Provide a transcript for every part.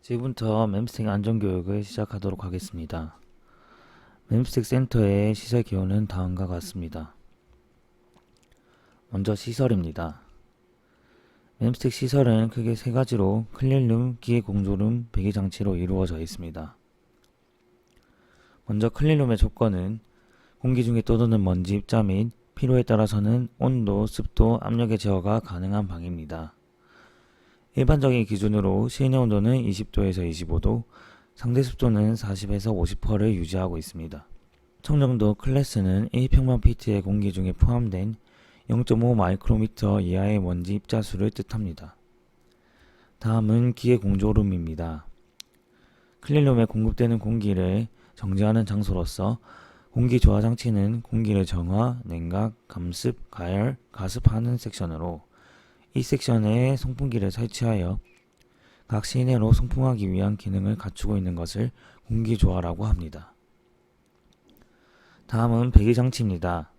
지금부터 mem스택 안전교육을 시작하도록 하겠습니다. mem스택 센터의 시설 기호는 다음과 같습니다. 먼저 시설입니다. mem스택 시설은 크게 세 가지로 클린룸, 기계공조룸, 배기장치로 이루어져 있습니다. 먼저 클린룸의 조건은 공기 중에 떠도는 먼지 입자 및 필요에 따라서는 온도, 습도, 압력의 제어가 가능한 방입니다. 일반적인 기준으로 실내 온도는 20도에서 25도, 상대 습도는 40에서 50%를 유지하고 있습니다. 청정도 클래스는 1평방피트의 공기 중에 포함된 0.5 마이크로미터 이하의 먼지 입자수를 뜻합니다. 다음은 기계 공조룸입니다. 클린룸에 공급되는 공기를 정지하는 장소로서 공기 조화 장치는 공기를 정화, 냉각, 감습, 가열, 가습하는 섹션으로 이 섹션에 송풍기를 설치하여 각 실내로 송풍하기 위한 기능을 갖추고 있는 것을 공기조화라고 합니다. 다음은 배기장치입니다.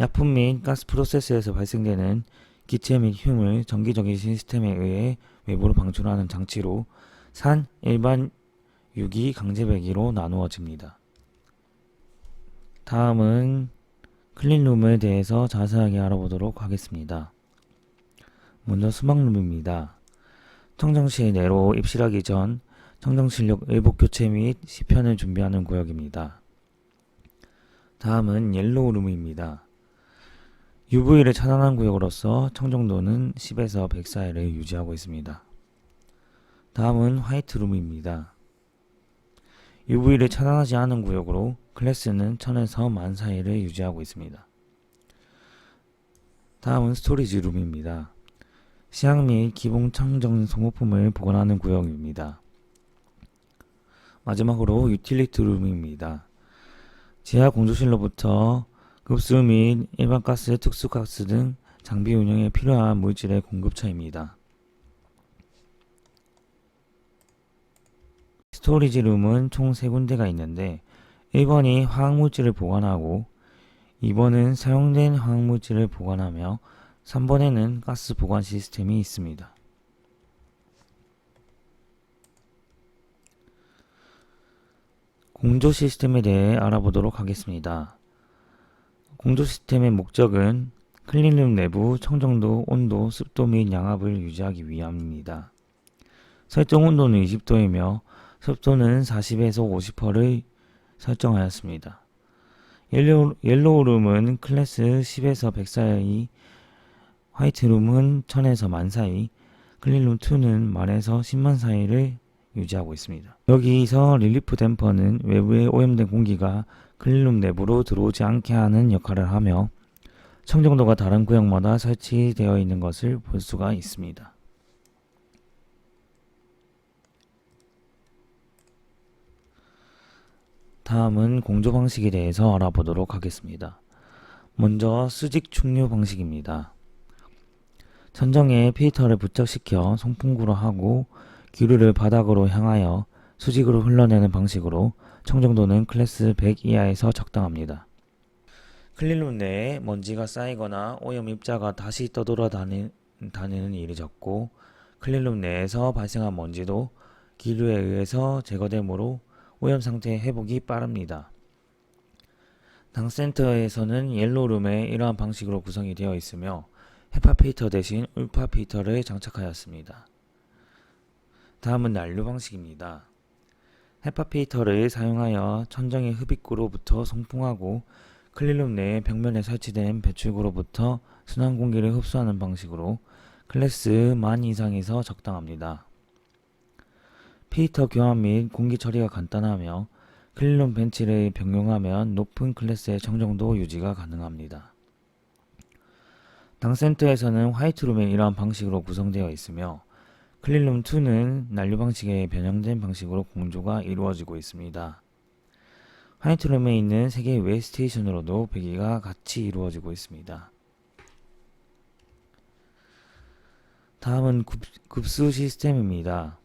약품 및 가스 프로세스에서 발생되는 기체 및 흉을 정기적인 시스템에 의해 외부로 방출하는 장치로 산, 일반, 유기, 강제 배기로 나누어집니다. 다음은 클린룸에 대해서 자세하게 알아보도록 하겠습니다. 먼저 수막룸입니다. 청정실 내로 입실하기 전 청정실력 의복 교체 및 시편을 준비하는 구역입니다. 다음은 옐로우룸입니다. UV를 차단한 구역으로서 청정도는 10에서 100 사이를 유지하고 있습니다. 다음은 화이트룸입니다. UV를 차단하지 않은 구역으로 클래스는 1000에서 10,000 사이를 유지하고 있습니다. 다음은 스토리지룸입니다. 시약 및 기본 청정 소모품을 보관하는 구역입니다. 마지막으로 유틸리티룸입니다. 지하 공조실로부터 급수 및 일반 가스, 특수가스 등 장비 운영에 필요한 물질의 공급처입니다. 스토리지룸은 총 3군데가 있는데 1번이 화학물질을 보관하고 2번은 사용된 화학물질을 보관하며 3번에는 가스 보관 시스템이 있습니다. 공조 시스템에 대해 알아보도록 하겠습니다. 공조 시스템의 목적은 클린룸 내부 청정도, 온도, 습도 및 양압을 유지하기 위함입니다. 설정 온도는 20도이며 습도는 40에서 50%를 설정하였습니다. 옐로우룸은 클래스 10에서 100 사이, 화이트룸은 1000에서 10,000 사이, 클린룸2는 10,000에서 100,000 사이를 유지하고 있습니다. 여기서 릴리프 댐퍼는 외부에 오염된 공기가 클린룸 내부로 들어오지 않게 하는 역할을 하며 청정도가 다른 구역마다 설치되어 있는 것을 볼 수가 있습니다. 다음은 공조 방식에 대해서 알아보도록 하겠습니다. 먼저 수직 충류 방식입니다. 천정에 필터를 부착시켜 송풍구로 하고 기류를 바닥으로 향하여 수직으로 흘러내는 방식으로 청정도는 클래스 100 이하에서 적당합니다. 클린룸 내에 먼지가 쌓이거나 오염 입자가 다시 떠돌아다니는 일이 적고 클린룸 내에서 발생한 먼지도 기류에 의해서 제거되므로 오염 상태의 회복이 빠릅니다. 당센터에서는 옐로룸에 이러한 방식으로 구성이 되어 있으며 헤파 필터 대신 울파 필터를 장착하였습니다. 다음은 난류 방식입니다. 헤파 필터를 사용하여 천정의 흡입구로부터 송풍하고 클린룸 내의 벽면에 설치된 배출구로부터 순환 공기를 흡수하는 방식으로 클래스 10,000 이상에서 적당합니다. 필터 교환 및 공기 처리가 간단하며 클린룸 벤치를 병용하면 높은 클래스의 청정도 유지가 가능합니다. 당센터에서는 화이트룸에 이러한 방식으로 구성되어 있으며 클린룸2는 난류 방식에 변형된 방식으로 공조가 이루어지고 있습니다. 화이트룸에 있는 3개의 웨이 스테이션으로도 배기가 같이 이루어지고 있습니다. 다음은 급수 시스템입니다.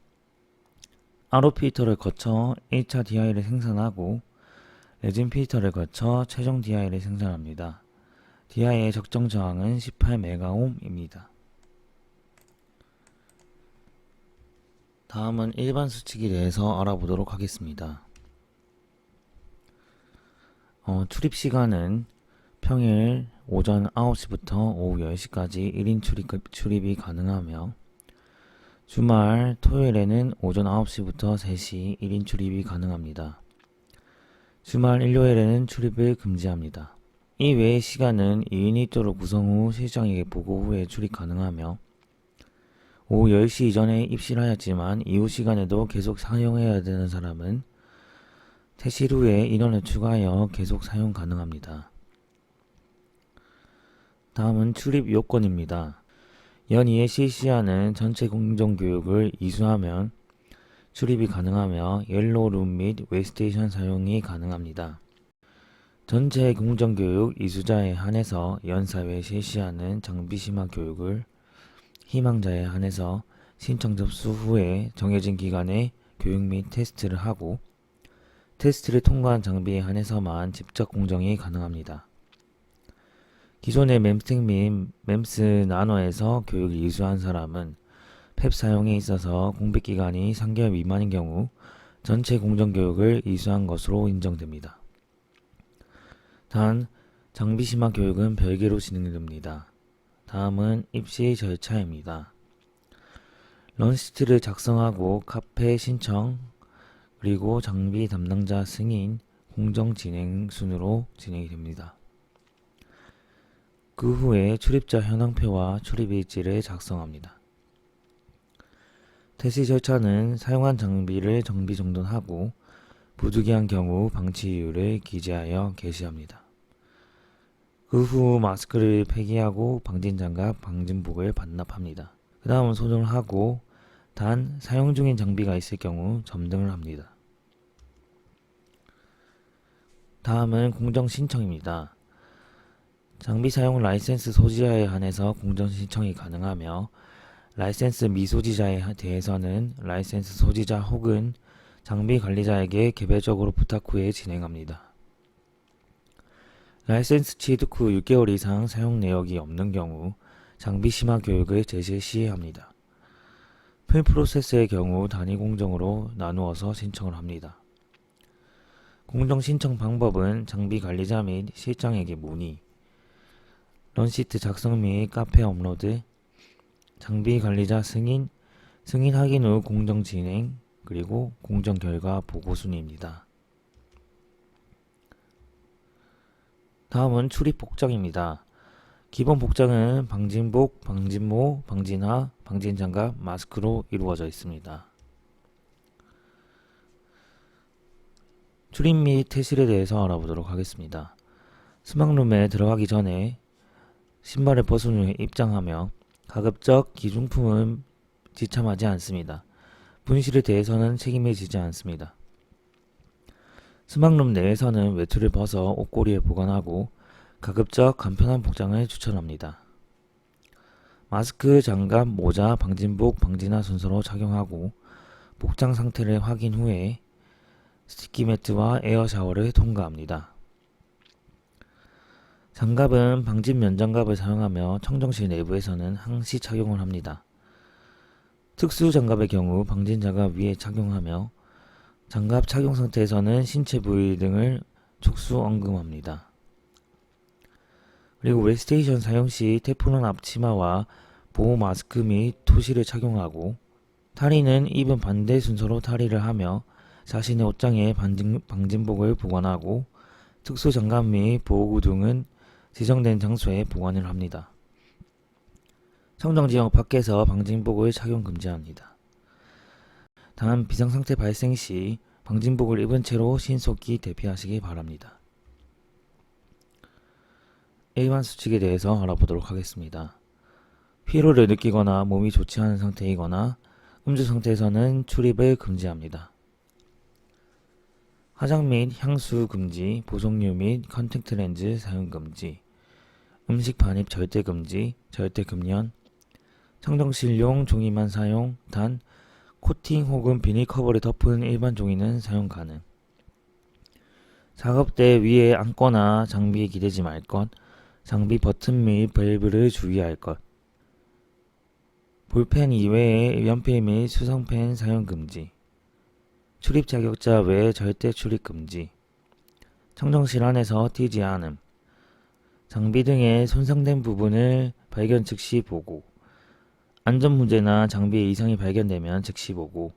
RO 필터를 거쳐 1차 DI를 생산하고 레진 필터를 거쳐 최종 DI를 생산합니다. DI의 적정 저항은 18메가옴입니다. 다음은 일반 수칙에 대해서 알아보도록 하겠습니다. 출입 시간은 평일 오전 9시부터 오후 10시까지 1인 출입이 가능하며 주말 토요일에는 오전 9시부터 3시 1인 출입이 가능합니다. 주말 일요일에는 출입을 금지합니다. 이 외의 시간은 2인 1조로 구성 후 실장에게 보고 후에 출입 가능하며 오후 10시 이전에 입실을 하였지만 이후 시간에도 계속 사용해야 되는 사람은 퇴실 후에 인원을 추가하여 계속 사용 가능합니다. 다음은 출입 요건입니다. 연이에 실시하는 전체 공정교육을 이수하면 출입이 가능하며 옐로우룸 및 웨이스테이션 사용이 가능합니다. 전체 공정교육 이수자에 한해서 연사회에 실시하는 장비심화 교육을 희망자에 한해서 신청 접수 후에 정해진 기간에 교육 및 테스트를 하고 테스트를 통과한 장비에 한해서만 직접 공정이 가능합니다. 기존의 mem스택 및 mem스 나노에서 교육을 이수한 사람은 펩 사용에 있어서 공백기간이 3개월 미만인 경우 전체 공정교육을 이수한 것으로 인정됩니다. 단, 장비심화 교육은 별개로 진행됩니다. 다음은 입시 절차입니다. 런시트를 작성하고 카페 신청, 그리고 장비 담당자 승인, 공정 진행 순으로 진행이 됩니다. 그 후에 출입자 현황표와 출입일지를 작성합니다. 퇴실 절차는 사용한 장비를 정비 정돈하고 부득이한 경우 방치 이유를 기재하여 게시합니다. 그 후 마스크를 폐기하고 방진장갑, 방진복을 반납합니다. 그 다음은 소정을 하고 단 사용 중인 장비가 있을 경우 점등을 합니다. 다음은 공정 신청입니다. 장비 사용 라이센스 소지자에 한해서 공정 신청이 가능하며 라이센스 미소지자에 대해서는 라이센스 소지자 혹은 장비 관리자에게 개별적으로 부탁 후에 진행합니다. 라이센스 취득 후 6개월 이상 사용 내역이 없는 경우 장비 심화 교육을 실시합니다. 풀프로세스의 경우 단위 공정으로 나누어서 신청을 합니다. 공정 신청 방법은 장비 관리자 및 실장에게 문의, 런시트 작성 및 카페 업로드, 장비 관리자 승인, 승인 확인 후 공정 진행, 그리고 공정 결과 보고 순입니다. 다음은 출입 복장입니다. 기본 복장은 방진복, 방진모, 방진화, 방진장갑, 마스크로 이루어져 있습니다. 출입 및 퇴실에 대해서 알아보도록 하겠습니다. 스막룸에 들어가기 전에 신발을 벗은 후에 입장하며 가급적 기중품은 지참하지 않습니다. 분실에 대해서는 책임을 지지 않습니다. 스막룸 내에서는 외투를 벗어 옷걸이에 보관하고 가급적 간편한 복장을 추천합니다. 마스크, 장갑, 모자, 방진복, 방진화 순서로 착용하고 복장 상태를 확인 후에 스티키 매트와 에어 샤워를 통과합니다. 장갑은 방진 면장갑을 사용하며 청정실 내부에서는 항시 착용을 합니다. 특수 장갑의 경우 방진 장갑 위에 착용하며 장갑 착용 상태에서는 신체 부위 등을 촉수 언금합니다. 그리고 웨이스테이션 사용 시 테프론 앞치마와 보호 마스크 및 토시를 착용하고 탈의는 입은 반대 순서로 탈의를 하며 자신의 옷장에 방진복을 보관하고 특수 장갑 및 보호구 등은 지정된 장소에 보관을 합니다. 청정지역 밖에서 방진복을 착용 금지합니다. 단 비상상태 발생 시 방진복을 입은 채로 신속히 대피하시기 바랍니다. 일반 수칙에 대해서 알아보도록 하겠습니다. 피로를 느끼거나 몸이 좋지 않은 상태이거나 음주 상태에서는 출입을 금지합니다. 화장 및 향수 금지, 보송류 및 컨택트 렌즈 사용 금지, 음식 반입 절대 금지, 절대 금연, 청정실용 종이만 사용, 단 코팅 혹은 비닐 커버를 덮은 일반 종이는 사용 가능. 작업대 위에 앉거나 장비에 기대지 말 것, 장비 버튼 및 밸브를 주의할 것. 볼펜 이외에 연필 및 수성펜 사용 금지, 출입 자격자 외 절대 출입 금지, 청정실 안에서 뛰지 않음, 장비 등의 손상된 부분을 발견 즉시 보고, 안전 문제나 장비에 이상이 발견되면 즉시 보고,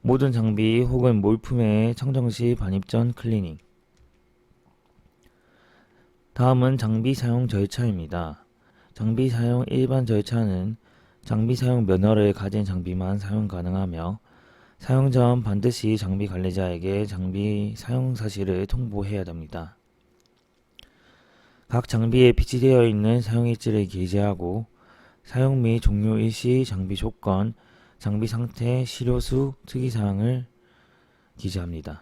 모든 장비 혹은 몰품의 청정시 반입 전 클리닝. 다음은 장비 사용 절차입니다. 장비 사용 일반 절차는 장비 사용 면허를 가진 장비만 사용 가능하며, 사용 전 반드시 장비 관리자에게 장비 사용 사실을 통보해야 됩니다. 각 장비에 비치되어 있는 사용일지를 게재하고, 사용 및 종료 일시, 장비 조건, 장비 상태, 실효수, 특이사항을 기재합니다.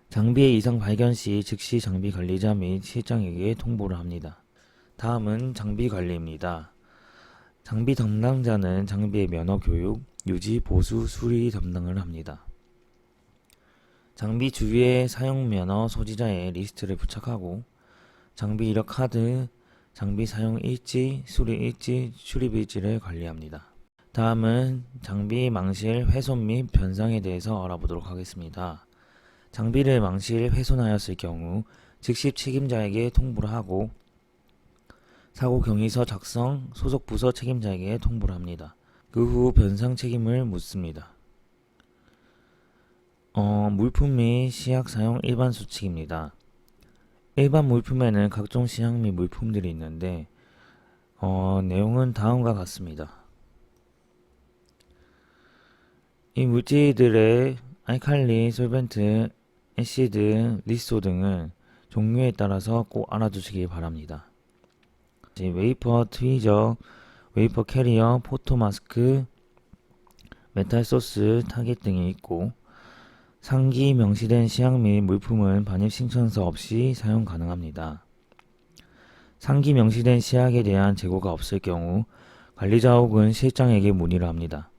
장비의 이상 발견 시 즉시 장비 관리자 및 실장에게 통보를 합니다. 다음은 장비 관리입니다. 장비 담당자는 장비의 면허 교육, 유지, 보수, 수리 담당을 합니다. 장비 주위에 사용 면허 소지자의 리스트를 부착하고, 장비 이력 카드, 장비 사용 일지, 수리 일지, 출입 일지를 관리합니다. 다음은 장비 망실, 훼손 및 변상에 대해서 알아보도록 하겠습니다. 장비를 망실, 훼손하였을 경우 즉시 책임자에게 통보를 하고, 사고 경위서 작성, 소속 부서 책임자에게 통보를 합니다. 그 후 변상 책임을 묻습니다. 물품 및 시약 사용 일반 수칙입니다. 일반 물품에는 각종 시약 및 물품들이 있는데, 내용은 다음과 같습니다. 이 물질들의 알칼리, 솔벤트, 애시드, 리소 등은 종류에 따라서 꼭 알아두시기 바랍니다. 웨이퍼, 트위저, 웨이퍼 캐리어, 포토 마스크, 메탈 소스, 타겟 등이 있고, 상기 명시된 시약 및 물품은 반입 신청서 없이 사용 가능합니다. 상기 명시된 시약에 대한 재고가 없을 경우 관리자 혹은 실장에게 문의를 합니다.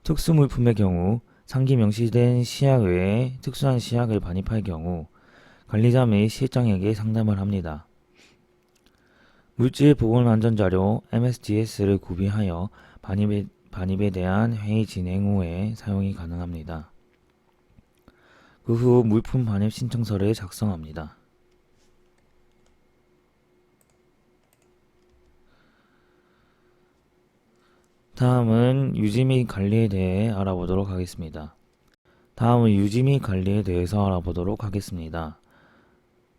특수 물품의 경우 상기 명시된 시약 외에 특수한 시약을 반입할 경우 관리자 및 실장에게 상담을 합니다. 물질 보건 안전 자료 MSDS를 구비하여 반입에 대한 회의 진행 후에 사용이 가능합니다. 그 후 물품 반입 신청서를 작성합니다. 다음은 유지 및 관리에 대해 알아보도록 하겠습니다.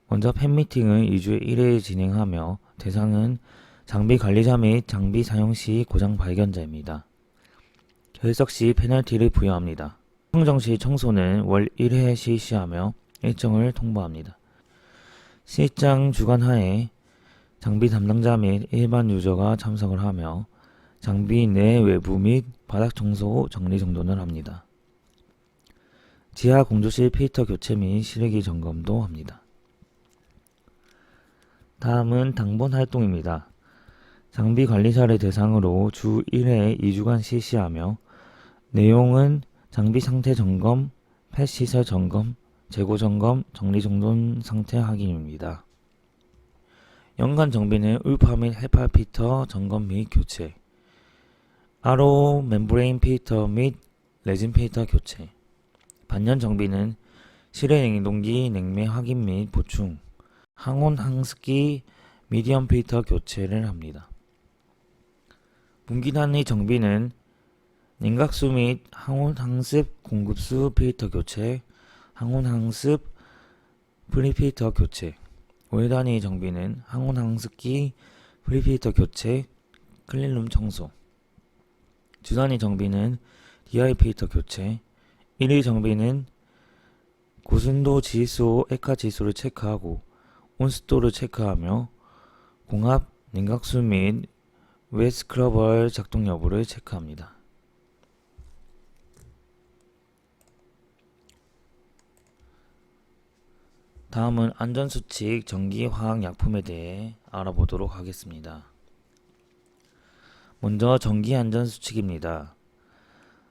먼저 팬미팅은 2주에 1회 진행하며 대상은 장비 관리자 및 장비 사용 시 고장 발견자입니다. 결석 시 페널티를 부여합니다. 청정시 청소는 월 1회 실시하며 일정을 통보합니다. 실장 주관하에 장비 담당자 및 일반 유저가 참석을 하며 장비 내 외부 및 바닥 청소 후 정리정돈을 합니다. 지하 공조실 필터 교체 및 실외기 점검도 합니다. 다음은 당본 활동입니다. 장비 관리사를 대상으로 주 1회 2주간 실시하며 내용은 장비 상태 점검, 펫 시설 점검, 재고 점검, 정리정돈 상태 확인입니다. 연간 정비는 울파 및 헤파 필터 점검 및 교체, RO 멤브레인 필터 및 레진 필터 교체, 반년 정비는 실외 냉동기 냉매 확인 및 보충, 항온 항습기 미디엄 필터 교체를 합니다. 분기 단위 정비는 냉각수 및 항온 항습 공급수 필터 교체, 항온 항습 프리필터 교체, 월 단위 정비는 항온 항습기 프리필터 교체, 클린룸 청소, 주 단위 정비는 DI 필터 교체, 1일 정비는 고순도 지수, 액화 지수를 체크하고 온습도를 체크하며 공합 냉각수 및 웨스크러버 작동 여부를 체크합니다. 다음은 안전수칙 전기화학약품에 대해 알아보도록 하겠습니다. 먼저 전기안전수칙입니다.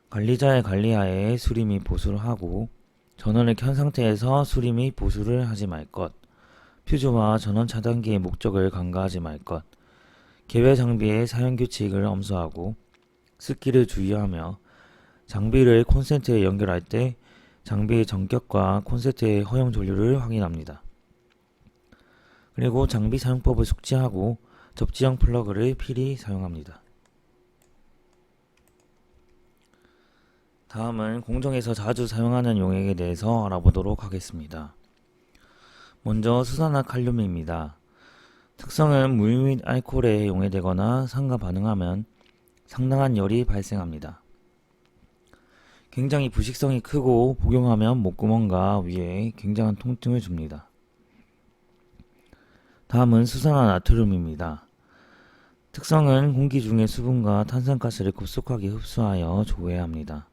관리자의 관리하에 수리 및 보수를 하고 전원을 켠 상태에서 수리 및 보수를 하지 말 것, 퓨즈와 전원 차단기의 목적을 간과하지 말 것, 개별 장비의 사용 규칙을 엄수하고 습기를 주의하며 장비를 콘센트에 연결할 때 장비의 전격과 콘센트의 허용 전류를 확인합니다. 그리고 장비 사용법을 숙지하고 접지형 플러그를 필히 사용합니다. 다음은 공정에서 자주 사용하는 용액에 대해서 알아보도록 하겠습니다. 먼저 수산화 칼륨입니다. 특성은 물 및 알코올에 용해되거나 산과 반응하면 상당한 열이 발생합니다. 굉장히 부식성이 크고 복용하면 목구멍과 위에 굉장한 통증을 줍니다. 다음은 수산화 나트륨입니다. 특성은 공기 중의 수분과 탄산가스를 급속하게 흡수하여 조회합니다.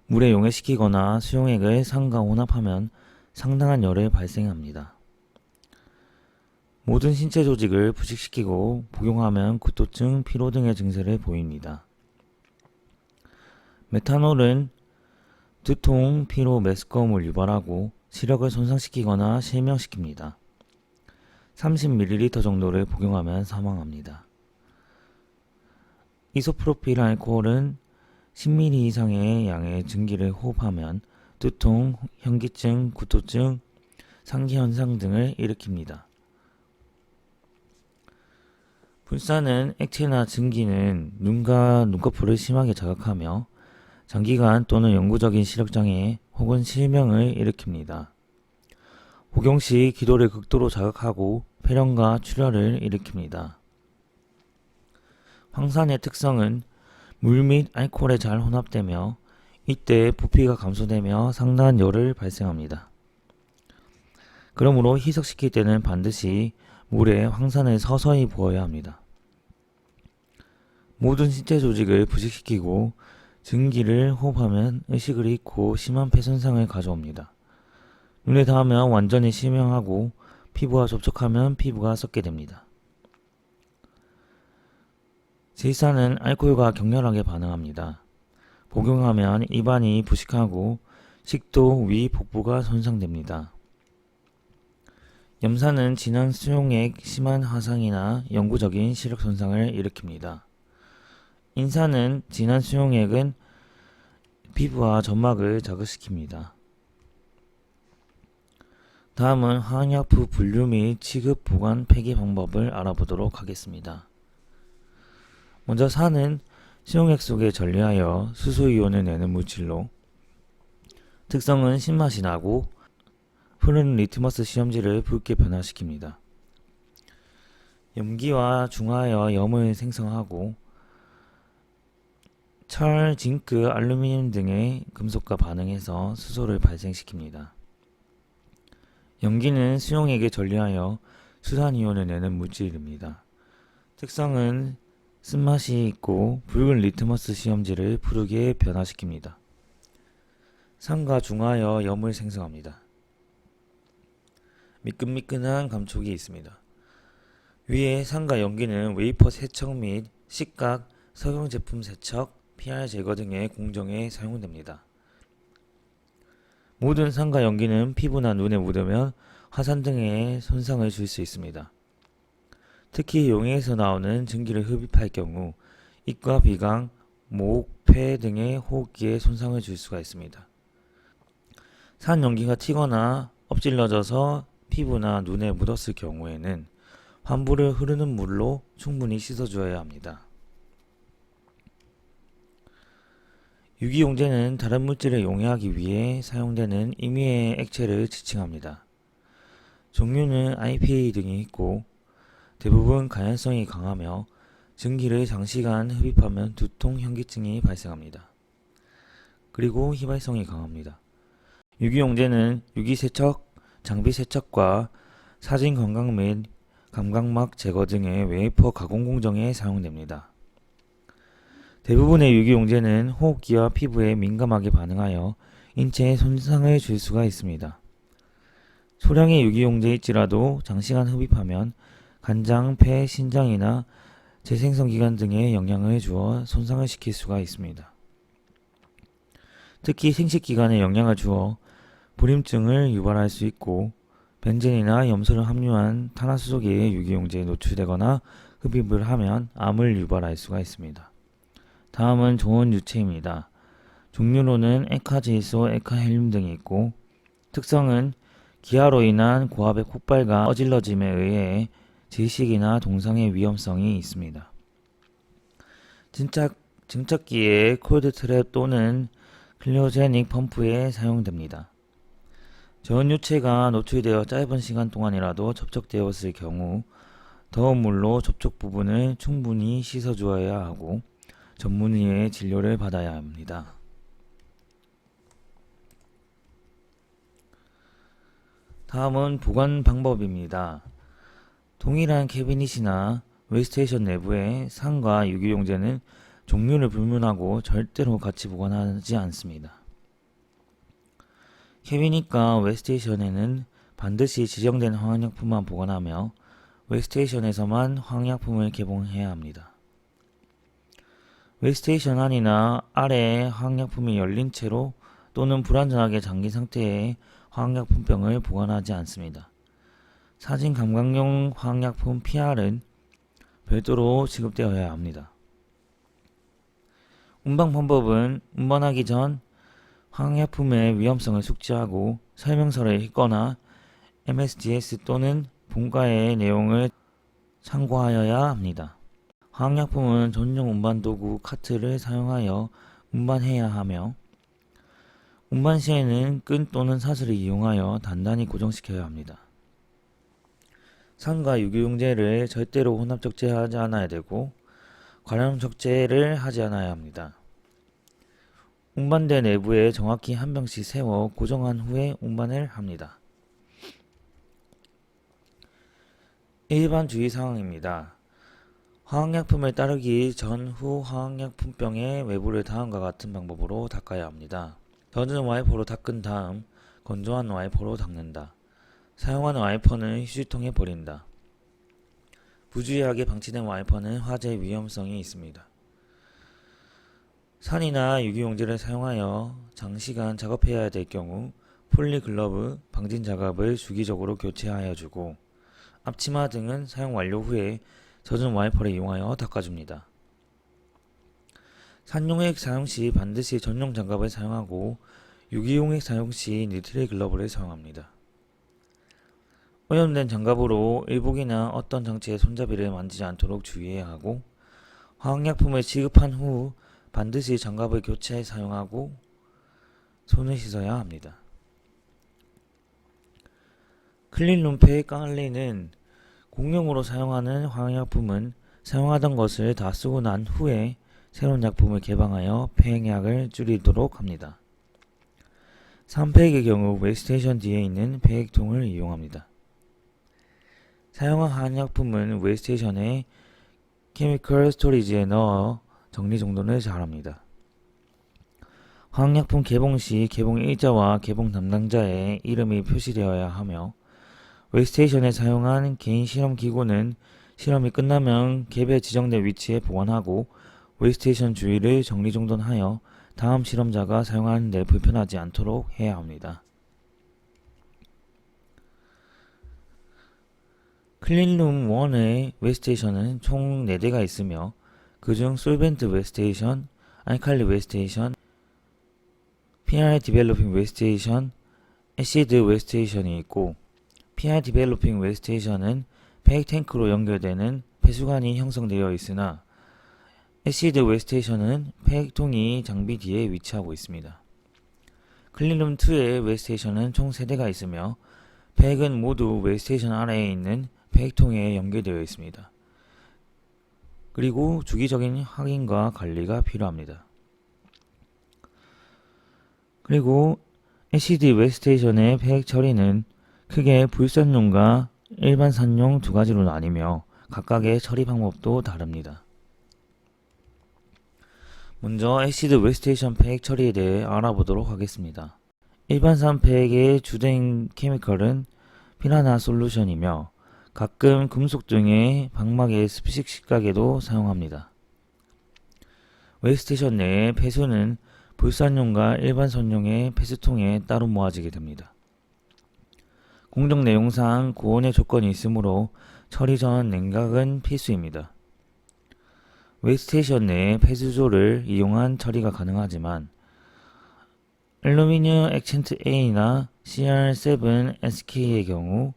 물에 용해시키거나 수용액을 산과 혼합하면 상당한 열을 발생합니다. 모든 신체 조직을 부식시키고 복용하면 구토증, 피로 등의 증세를 보입니다. 메탄올은 두통, 피로, 메스꺼움을 유발하고 시력을 손상시키거나 실명시킵니다. 30ml 정도를 복용하면 사망합니다. 이소프로필 알코올은 10ml 이상의 양의 증기를 호흡하면 두통, 현기증, 구토증, 상기 현상 등을 일으킵니다. 불사는 액체나 증기는 눈과 눈꺼풀을 심하게 자극하며 장기간 또는 영구적인 시력장애 혹은 실명을 일으킵니다. 복용 시 기도를 극도로 자극하고 폐렴과 출혈을 일으킵니다. 황산의 특성은 물 및 알코올에 잘 혼합되며 이때 부피가 감소되며 상당한 열을 발생합니다. 그러므로 희석시킬 때는 반드시 물에 황산을 서서히 부어야 합니다. 모든 신체 조직을 부식시키고 증기를 호흡하면 의식을 잃고 심한 폐 손상을 가져옵니다. 눈에 닿으면 완전히 실명하고 피부와 접촉하면 피부가 썩게 됩니다. 질산은 알코올과 격렬하게 반응합니다. 복용하면 입안이 부식하고 식도, 위, 복부가 손상됩니다. 염산은 진한 수용액, 심한 화상이나 영구적인 시력 손상을 일으킵니다. 인산은 진한 수용액은 피부와 점막을 자극시킵니다. 다음은 화학약품 분류 및 취급 보관 폐기 방법을 알아보도록 하겠습니다. 먼저 산은 수용액 속에 전류하여 수소이온을 내는 물질로 특성은 신맛이 나고 푸른 리트머스 시험지를 붉게 변화시킵니다. 염기와 중화하여 염을 생성하고 철, 징크, 알루미늄 등의 금속과 반응해서 수소를 발생시킵니다. 염기는 수용액에 전류하여 수산이온을 내는 물질입니다. 특성은 쓴맛이 있고 붉은 리트머스 시험지를 푸르게 변화시킵니다. 산과 중화하여 염을 생성합니다. 미끈미끈한 감촉이 있습니다. 위에 산과 염기는 웨이퍼 세척 및 식각, 석영 제품 세척, PR 제거 등의 공정에 사용됩니다. 모든 산과 염기는 피부나 눈에 묻으면 화산 등의 손상을 줄 수 있습니다. 특히 용액에서 나오는 증기를 흡입할 경우 입과 비강, 목, 폐 등의 호흡기에 손상을 줄 수가 있습니다. 산 연기가 튀거나 엎질러져서 피부나 눈에 묻었을 경우에는 환부를 흐르는 물로 충분히 씻어주어야 합니다. 유기용제는 다른 물질을 용해하기 위해 사용되는 임의의 액체를 지칭합니다. 종류는 IPA 등이 있고 대부분 가연성이 강하며 증기를 장시간 흡입하면 두통, 현기증이 발생합니다. 그리고 휘발성이 강합니다. 유기용제는 유기세척, 장비세척과 사진 건강 및 감각막 제거 등의 웨이퍼 가공 공정에 사용됩니다. 대부분의 유기용제는 호흡기와 피부에 민감하게 반응하여 인체에 손상을 줄 수가 있습니다. 소량의 유기용제일지라도 장시간 흡입하면 간장, 폐, 신장이나 재생성 기관 등에 영향을 주어 손상을 시킬 수가 있습니다. 특히 생식기관에 영향을 주어 불임증을 유발할 수 있고 벤젠이나 염소를 함유한 탄화수소기의 유기용제에 노출되거나 흡입을 하면 암을 유발할 수가 있습니다. 다음은 좋은 유체입니다. 종류로는 에카질소, 에카헬륨 등이 있고 특성은 기아로 인한 고압의 폭발과 어질러짐에 의해 질식이나 동상의 위험성이 있습니다. 증착기의 콜드 트랩 또는 클리오제닉 펌프에 사용됩니다. 전유체가 노출되어 짧은 시간 동안이라도 접촉되었을 경우 더운 물로 접촉 부분을 충분히 씻어주어야 하고 전문의의 진료를 받아야 합니다. 다음은 보관 방법입니다. 동일한 캐비닛이나 웨이스테이션 내부의 상과 유기용제는 종류를 불문하고 절대로 같이 보관하지 않습니다. 캐비닛과 웨이스테이션에는 반드시 지정된 화학약품만 보관하며 웨이스테이션에서만 화학약품을 개봉해야 합니다. 웨이스테이션 안이나 아래에 화학약품이 열린 채로 또는 불완전하게 잠긴 상태의 화학약품병을 보관하지 않습니다. 사진 감광용 화학약품 PR은 별도로 지급되어야 합니다. 운반 방법은 운반하기 전 화학약품의 위험성을 숙지하고 설명서를 읽거나 MSDS 또는 본가의 내용을 참고하여야 합니다. 화학약품은 전용 운반도구 카트를 사용하여 운반해야 하며 운반 시에는 끈 또는 사슬을 이용하여 단단히 고정시켜야 합니다. 산과 유기용제를 절대로 혼합 적재하지 않아야 되고 과량 적재를 하지 않아야 합니다. 운반대 내부에 정확히 한 병씩 세워 고정한 후에 운반을 합니다. 일반 주의사항입니다. 화학약품을 따르기 전후 화학약품병의 외부를 다음과 같은 방법으로 닦아야 합니다. 젖은 와이퍼로 닦은 다음 건조한 와이퍼로 닦는다. 사용한 와이퍼는 휴지통에 버린다. 부주의하게 방치된 와이퍼는 화재 위험성이 있습니다. 산이나 유기용제를 사용하여 장시간 작업해야 될 경우 폴리글러브, 방진 장갑을 주기적으로 교체하여 주고 앞치마 등은 사용 완료 후에 젖은 와이퍼를 이용하여 닦아줍니다. 산용액 사용 시 반드시 전용 장갑을 사용하고 유기용액 사용 시 니트릴 글러브를 사용합니다. 오염된 장갑으로 일복이나 어떤 장치의 손잡이를 만지지 않도록 주의해야 하고 화학약품을 지급한 후 반드시 장갑을 교체해 사용하고 손을 씻어야 합니다. 클린룸페 깡알리는 공용으로 사용하는 화학약품은 사용하던 것을 다 쓰고 난 후에 새로운 약품을 개방하여 폐액량을 줄이도록 합니다. 3폐액의 경우 웨이스테이션 뒤에 있는 폐액통을 이용합니다. 사용한 화학약품은 웨이스테이션에 케미컬 스토리지에 넣어 정리정돈을 잘합니다. 화학약품 개봉 시 개봉 일자와 개봉 담당자의 이름이 표시되어야 하며 웨이스테이션에 사용한 개인 실험 기구는 실험이 끝나면 갭에 지정된 위치에 보관하고 웨이스테이션 주위를 정리정돈하여 다음 실험자가 사용하는 데 불편하지 않도록 해야 합니다. 클린룸 1의 웨이스테이션은 총 4대가 있으며 그중 솔벤트 웨이스테이션, 알칼리 웨이스테이션, PR 디벨로핑 웨이스테이션, 애시드 웨이스테이션이 있고 PR 디벨로핑 웨이스테이션은 폐액 탱크로 연결되는 배수관이 형성되어 있으나 애시드 웨이스테이션은 폐액통이 장비 뒤에 위치하고 있습니다. 클린룸 2의 웨이스테이션은 총 3대가 있으며 폐액은 모두 웨이스테이션 아래에 있는 폐액통에 연결되어 있습니다. 그리고 주기적인 확인과 관리가 필요합니다. 그리고 애시드 웨이스테이션의 폐액 처리는 크게 불산용과 일반 산용 두 가지로 나뉘며 각각의 처리 방법도 다릅니다. 먼저 애시드 웨이스테이션 폐액 처리에 대해 알아보도록 하겠습니다. 일반산 폐액의 주된 케미컬은 피라나 솔루션이며 가끔 금속 등의 방막의 습식 식각에도 사용합니다. 웨이스테이션 내의 폐수는 불산용과 일반 선용의 폐수통에 따로 모아지게 됩니다. 공정 내용상 고온의 조건이 있으므로 처리 전 냉각은 필수입니다. 웨이스테이션 내에 폐수조를 이용한 처리가 가능하지만 알루미늄 액첸트 A나 CR7SK의 경우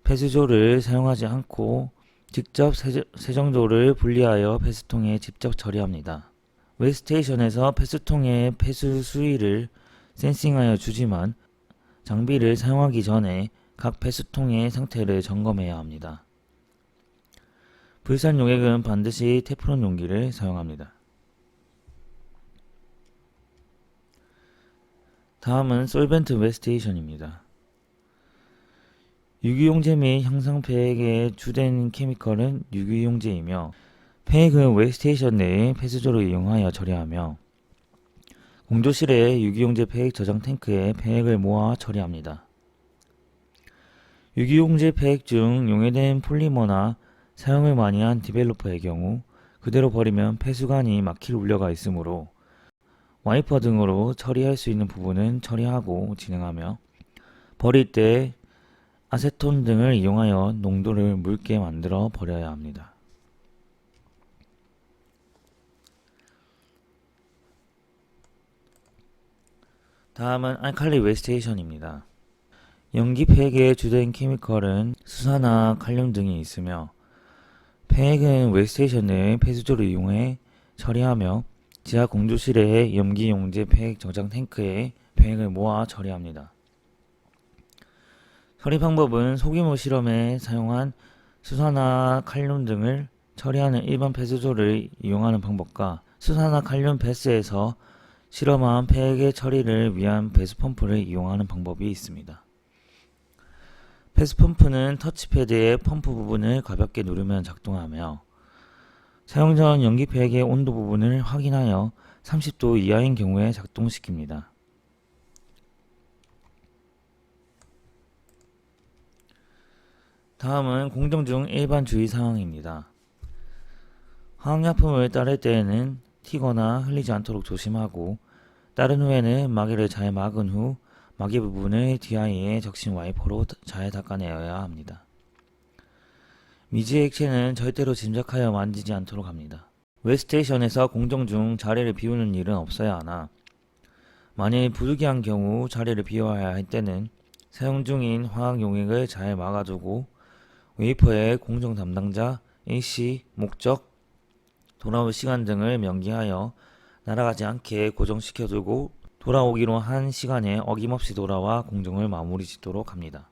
폐수조를 사용하지 않고 직접 세정조를 분리하여 폐수통에 직접 처리합니다. 웨이스테이션에서 폐수통의 폐수 수위를 센싱하여 주지만 장비를 사용하기 전에 각 폐수통의 상태를 점검해야 합니다. 불산 용액은 반드시 테프론 용기를 사용합니다. 다음은 솔벤트 웨이스테이션입니다. 유기용제 및 향상폐액의 주된 케미컬은 유기용제이며 폐액은 웨이스테이션 내에 폐수조를 이용하여 처리하며 공조실의 유기용제 폐액 저장 탱크에 폐액을 모아 처리합니다. 유기용제 폐액 중 용해된 폴리머나 사용을 많이 한 디벨로퍼의 경우 그대로 버리면 폐수관이 막힐 우려가 있으므로 와이퍼 등으로 처리할 수 있는 부분은 처리하고 진행하며 버릴 때 아세톤 등을 이용하여 농도를 묽게 만들어 버려야 합니다. 다음은 알칼리 웨이스테이션입니다. 연기 폐액의 주된 케미컬은 수사나 칼륨 등이 있으며 폐액은 웨이스테이션 내에 폐수조를 이용해 처리하며 지하 공조실의 염기용제 폐액 저장 탱크에 폐액을 모아 처리합니다. 처리 방법은 소규모 실험에 사용한 수산화 칼륨 등을 처리하는 일반 폐수조를 이용하는 방법과 수산화 칼륨 배스에서 실험한 폐액의 처리를 위한 배수 펌프를 이용하는 방법이 있습니다. 배수 펌프는 터치패드의 펌프 부분을 가볍게 누르면 작동하며 사용 전 연기 폐액의 온도 부분을 확인하여 30도 이하인 경우에 작동시킵니다. 다음은 공정 중 일반 주의사항입니다. 화학약품을 따를 때에는 튀거나 흘리지 않도록 조심하고 따른 후에는 마개를 잘 막은 후 마개 부분을 DI에 적신 와이퍼로 잘 닦아내어야 합니다. 미지 액체는 절대로 짐작하여 만지지 않도록 합니다. 웨이스테이션에서 공정 중 자리를 비우는 일은 없어야 하나 만일 부득이한 경우 자리를 비워야 할 때는 사용 중인 화학 용액을 잘 막아두고 웨이퍼의 공정 담당자, AC, 목적, 돌아올 시간 등을 명기하여 날아가지 않게 고정시켜두고 돌아오기로 한 시간에 어김없이 돌아와 공정을 마무리 짓도록 합니다.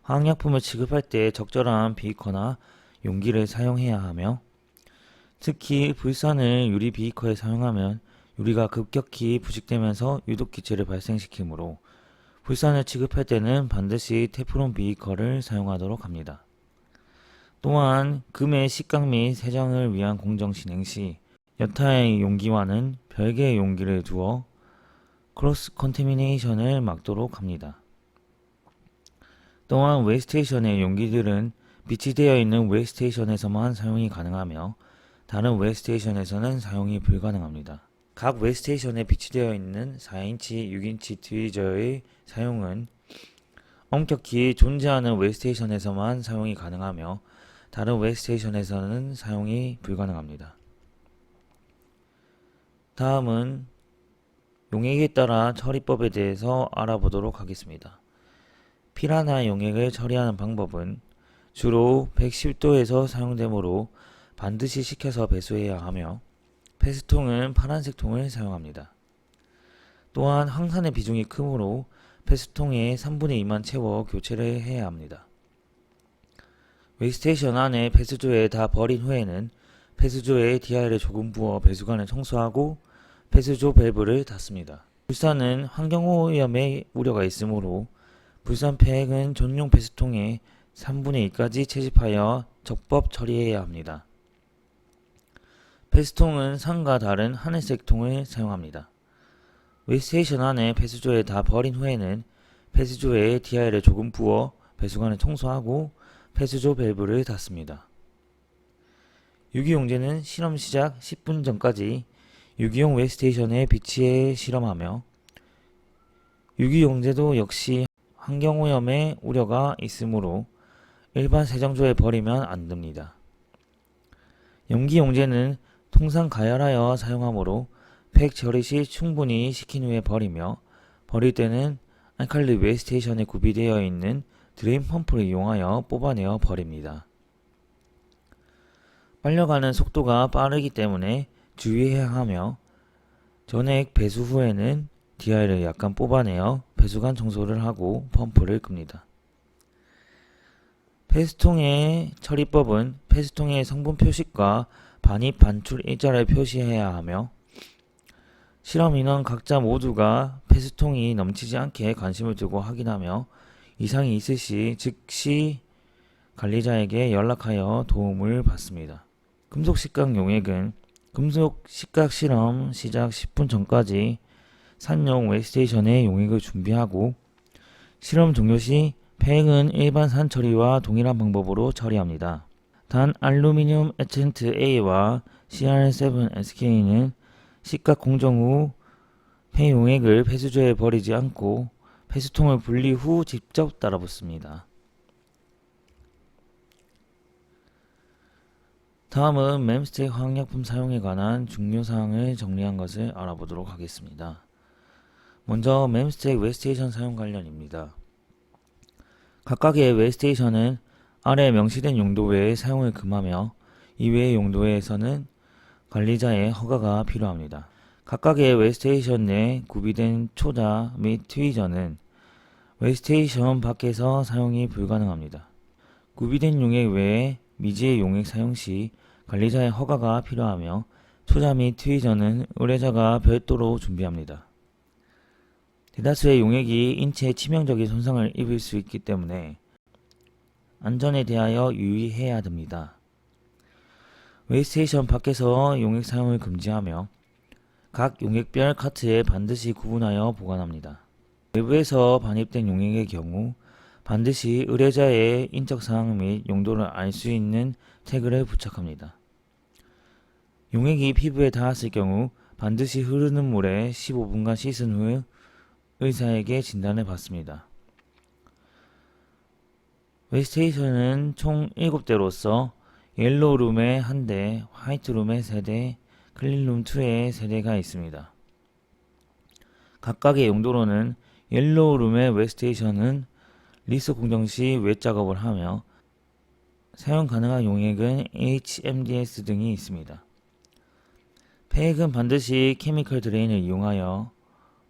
화학약품을 취급할 때 적절한 비커나 용기를 사용해야 하며 특히 불산을 유리 비커에 사용하면 유리가 급격히 부식되면서 유독기체를 발생시키므로 불산을 취급할 때는 반드시 테프론 비커를 사용하도록 합니다. 또한 금의 식각 및 세정을 위한 공정 진행 시 여타의 용기와는 별개의 용기를 두어 크로스 컨테미네이션을 막도록 합니다. 또한 웨이스테이션의 용기들은 비치되어 있는 웨이스테이션에서만 사용이 가능하며 다른 웨이스테이션에서는 사용이 불가능합니다. 각 웨이스테이션에 비치되어 있는 4인치, 6인치 트위저의 사용은 엄격히 존재하는 웨이스테이션에서만 사용이 가능하며 다른 웨이스테이션에서는 사용이 불가능합니다. 다음은 용액에 따라 처리법에 대해서 알아보도록 하겠습니다. 피라나 용액을 처리하는 방법은 주로 110도에서 사용되므로 반드시 식혀서 배수해야 하며 폐수통은 파란색 통을 사용합니다. 또한 황산의 비중이 크므로 폐수통에 3분의 2만 채워 교체를 해야 합니다. 웨이스테이션 안에 폐수조에 다 버린 후에는 폐수조에 DI를 조금 부어 배수관을 청소하고 폐수조 밸브를 닫습니다. 불산은 환경오염의 우려가 있으므로 불산 폐액은 전용 폐수통에 3분의 2까지 채집하여 적법 처리해야 합니다. 폐수통은 산과 다른 하늘색 통을 사용합니다. 웨이스테이션 안에 폐수조에 다 버린 후에는 폐수조에 DI를 조금 부어 배수관을 청소하고 폐수조 밸브를 닫습니다. 유기용제는 실험 시작 10분 전까지 유기용 웨이스테이션에 비치해 실험하며 유기용제도 역시 환경오염의 우려가 있으므로 일반 세정조에 버리면 안 됩니다. 염기용제는 통상 가열하여 사용하므로 팩 처리 시 충분히 식힌 후에 버리며, 버릴 때는 알칼리 웨이스테이션에 구비되어 있는 드레인 펌프를 이용하여 뽑아내어 버립니다. 빨려가는 속도가 빠르기 때문에 주의해야 하며, 전액 배수 후에는 DI를 약간 뽑아내어 배수관 청소를 하고 펌프를 끕니다. 폐수통의 처리법은 폐수통의 성분 표식과 반입 반출 일자를 표시해야 하며, 실험 인원 각자 모두가 폐수통이 넘치지 않게 관심을 두고 확인하며 이상이 있을 시 즉시 관리자에게 연락하여 도움을 받습니다. 금속 식각 용액은 금속 식각 실험 시작 10분 전까지 산용 웨이스테이션에 용액을 준비하고, 실험 종료 시 팩은 일반 산 처리와 동일한 방법으로 처리합니다. 단 알루미늄 에첸트 A와 CR7SK는 식각 공정 후 폐용액을 폐수조에 버리지 않고 폐수통을 분리 후 직접 따라붙습니다. 다음은 맴스텍 화학약품 사용에 관한 중요사항을 정리한 것을 알아보도록 하겠습니다. 먼저 맴스텍 웨이스테이션 사용 관련입니다. 각각의 웨이스테이션은 아래 명시된 용도 외에 사용을 금하며, 이외의 용도에서는 관리자의 허가가 필요합니다. 각각의 웨이스테이션 내 구비된 초자 및 트위저는 웨이스테이션 밖에서 사용이 불가능합니다. 구비된 용액 외에 미지의 용액 사용 시 관리자의 허가가 필요하며, 초자 및 트위저는 의뢰자가 별도로 준비합니다. 대다수의 용액이 인체에 치명적인 손상을 입을 수 있기 때문에 안전에 대하여 유의해야 됩니다. 웨이스테이션 밖에서 용액 사용을 금지하며 각 용액별 카트에 반드시 구분하여 보관합니다. 외부에서 반입된 용액의 경우 반드시 의뢰자의 인적사항 및 용도를 알 수 있는 태그를 부착합니다. 용액이 피부에 닿았을 경우 반드시 흐르는 물에 15분간 씻은 후 의사에게 진단을 받습니다. 웨이스테이션은 총 7대로서 옐로우룸에 1대, 화이트룸에 3대, 클린룸 2에 3대가 있습니다. 각각의 용도로는 옐로우룸의 웨이스테이션은 리스 공정 시 웻 작업을 하며, 사용 가능한 용액은 HMDS 등이 있습니다. 팩은 반드시 케미컬 드레인을 이용하여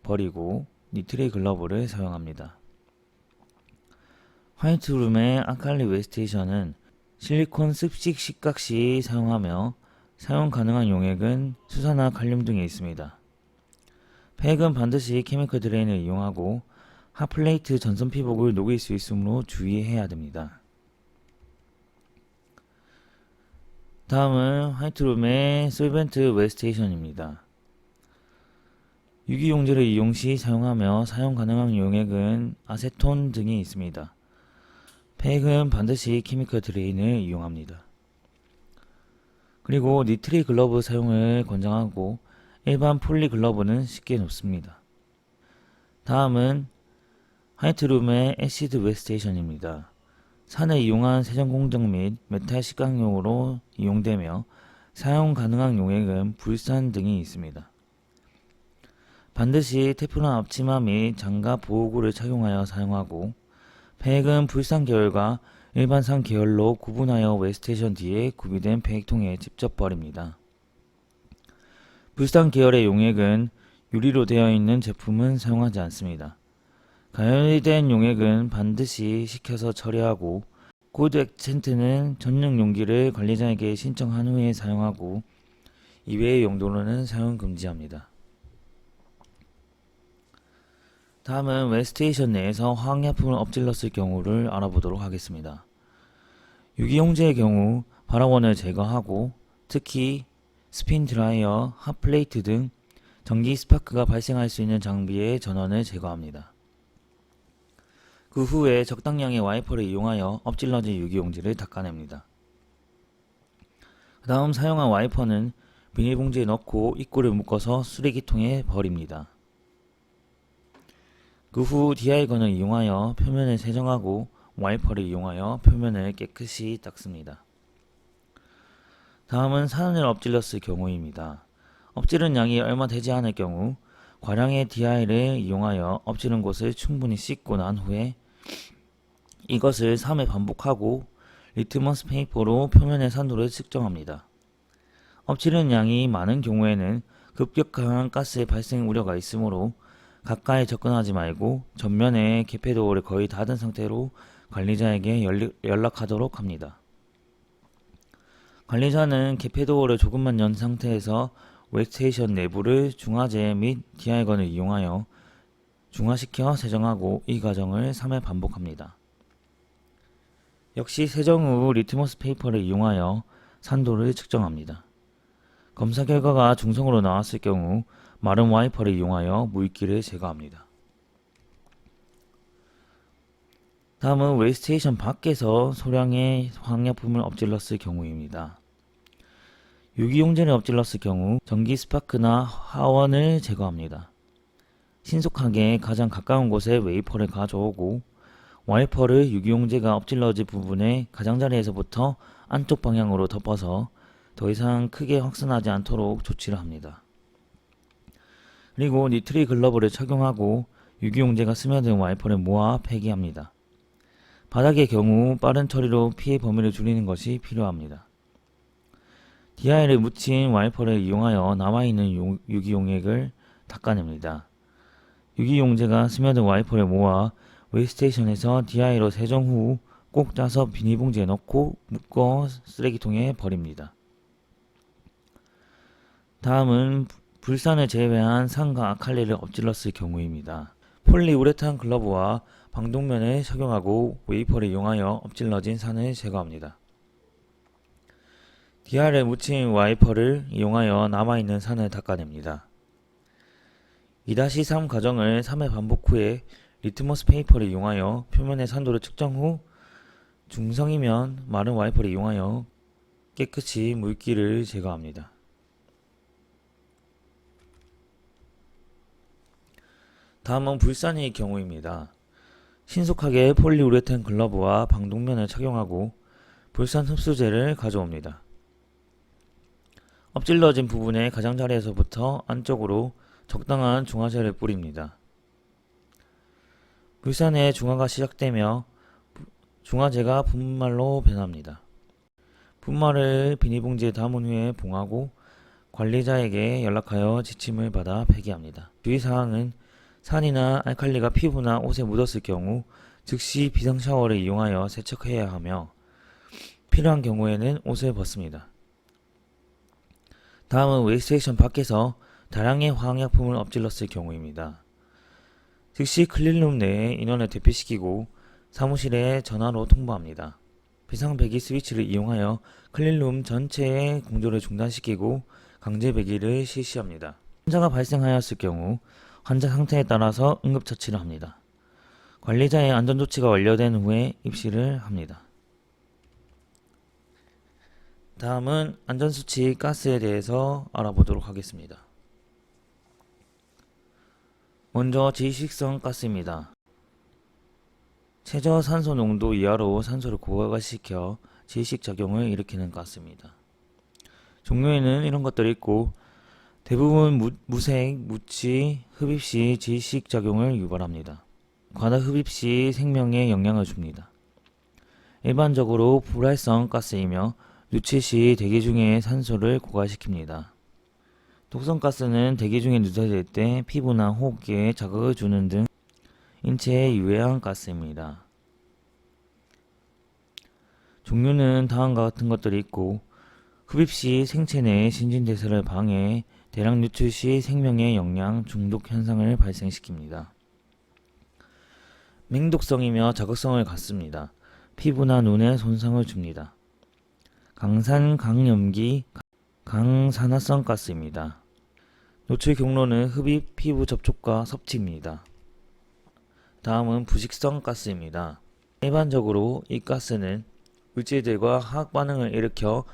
버리고 니트릴 글러브를 사용합니다. 화이트룸의 알칼리 웨이스테이션은 실리콘 습식 식각 시 사용하며, 사용 가능한 용액은 수산화 칼륨 등이 있습니다. 팩은 반드시 케미컬 드레인을 이용하고 핫플레이트 전선 피복을 녹일 수 있으므로 주의해야 됩니다. 다음은 화이트룸의 솔벤트 웨이스테이션입니다. 유기용제를 이용 시 사용하며 사용 가능한 용액은 아세톤 등이 있습니다. 팩은 반드시 케미컬 드레인을 이용합니다. 그리고 니트릴 글러브 사용을 권장하고 일반 폴리 글러브는 쉽게 놓습니다. 다음은 화이트룸의 애시드 웨이스테이션입니다. 산을 이용한 세정 공정 및 메탈 식각용으로 이용되며, 사용 가능한 용액은 불산 등이 있습니다. 반드시 테프론 앞치마 및 장갑 보호구를 착용하여 사용하고, 팩은 불산 계열과 일반산 계열로 구분하여 웨이스테이션 뒤에 구비된 팩통에 직접 버립니다. 불산 계열의 용액은 유리로 되어 있는 제품은 사용하지 않습니다. 가열된 용액은 반드시 식혀서 처리하고, 고드 액첸트는 전용 용기를 관리자에게 신청한 후에 사용하고, 이외의 용도로는 사용 금지합니다. 다음은 웨이스테이션 내에서 화학약품을 엎질렀을 경우를 알아보도록 하겠습니다. 유기용제의 경우 발화원을 제거하고, 특히 스핀 드라이어, 핫플레이트 등 전기 스파크가 발생할 수 있는 장비의 전원을 제거합니다. 그 후에 적당량의 와이퍼를 이용하여 엎질러진 유기용지를 닦아냅니다. 그 다음 사용한 와이퍼는 비닐봉지에 넣고 입구를 묶어서 쓰레기통에 버립니다. 그 후 DI건을 이용하여 표면을 세정하고 와이퍼를 이용하여 표면을 깨끗이 닦습니다. 다음은 산을 엎질렀을 경우입니다. 엎지른 양이 얼마 되지 않을 경우 과량의 DI를 이용하여 엎지른 곳을 충분히 씻고 난 후에 이것을 3회 반복하고 리트머스 페이퍼로 표면의 산도를 측정합니다. 엎지른 양이 많은 경우에는 급격한 가스의 발생 우려가 있으므로 가까이 접근하지 말고 전면에 개폐도어를 거의 닫은 상태로 관리자에게 연락하도록 합니다. 관리자는 개폐도어를 조금만 연 상태에서 웹스테이션 내부를 중화제 및 DI건을 이용하여 중화시켜 세정하고 이 과정을 3회 반복합니다. 역시 세정 후 리트머스 페이퍼를 이용하여 산도를 측정합니다. 검사 결과가 중성으로 나왔을 경우 마른 와이퍼를 이용하여 물기를 제거합니다. 다음은 웨이스테이션 밖에서 소량의 화학약품을 엎질렀을 경우입니다. 유기용제를 엎질렀을 경우 전기 스파크나 화원을 제거합니다. 신속하게 가장 가까운 곳에 웨이퍼를 가져오고 와이퍼를 유기용제가 엎질러진 부분의 가장자리에서부터 안쪽 방향으로 덮어서 더 이상 크게 확산하지 않도록 조치를 합니다. 그리고 니트리 글러브를 착용하고 유기용제가 스며든 와이퍼를 모아 폐기합니다. 바닥의 경우 빠른 처리로 피해 범위를 줄이는 것이 필요합니다. DI를 묻힌 와이퍼를 이용하여 남아있는 유기용액을 닦아냅니다. 유기용제가 스며든 와이퍼를 모아 웨이스테이션에서 DI로 세정 후 꼭 짜서 비닐봉지에 넣고 묶어 쓰레기통에 버립니다. 다음은 불산을 제외한 산과 아칼리를 엎질렀을 경우입니다. 폴리우레탄 글러브와 방독면을 착용하고 웨이퍼를 이용하여 엎질러진 산을 제거합니다. DI를 묻힌 와이퍼를 이용하여 남아있는 산을 닦아냅니다. 2-3 과정을 3회 반복 후에 리트머스 페이퍼를 이용하여 표면의 산도를 측정 후 중성이면 마른 와이퍼를 이용하여 깨끗이 물기를 제거합니다. 다음은 불산의 경우입니다. 신속하게 폴리우레탄 글러브와 방독면을 착용하고 불산 흡수제를 가져옵니다. 엎질러진 부분의 가장자리에서부터 안쪽으로 적당한 중화제를 뿌립니다. 불산의 중화가 시작되며 중화제가 분말로 변합니다. 분말을 비닐봉지에 담은 후에 봉하고 관리자에게 연락하여 지침을 받아 폐기합니다. 주의사항은 산이나 알칼리가 피부나 옷에 묻었을 경우 즉시 비상샤워를 이용하여 세척해야 하며 필요한 경우에는 옷을 벗습니다. 다음은 웨이스테이션 밖에서 다량의 화학약품을 엎질렀을 경우입니다. 즉시 클린룸 내에 인원을 대피시키고 사무실에 전화로 통보합니다. 비상배기 스위치를 이용하여 클린룸 전체의 공조를 중단시키고 강제 배기를 실시합니다. 환자가 발생하였을 경우 환자 상태에 따라서 응급처치를 합니다. 관리자의 안전조치가 완료된 후에 입실을 합니다. 다음은 안전수치 가스에 대해서 알아보도록 하겠습니다. 먼저 지식성 가스입니다. 최저 산소 농도 이하로 산소를 고가시켜 질식작용을 일으키는 가스입니다. 종류에는 이런 것들이 있고 대부분 무색, 무취, 흡입 시 질식작용을 유발합니다. 과다 흡입 시 생명에 영향을 줍니다. 일반적으로 불활성 가스이며 누출 시 대기 중에 산소를 고갈시킵니다. 독성가스는 대기 중에 누설될 때 피부나 호흡기에 자극을 주는 등 인체에 유해한 가스입니다. 종류는 다음과 같은 것들이 있고 흡입 시 생체 내의 신진대사를 방해해 대량 누출 시 생명에 영향, 중독 현상을 발생시킵니다. 맹독성이며 자극성을 갖습니다. 피부나 눈에 손상을 줍니다. 강산, 강염기, 강산화성 가스입니다. 노출 경로는 흡입, 피부 접촉과 섭취입니다. 다음은 부식성 가스입니다. 일반적으로 이 가스는 물질들과 화학 반응을 일으켜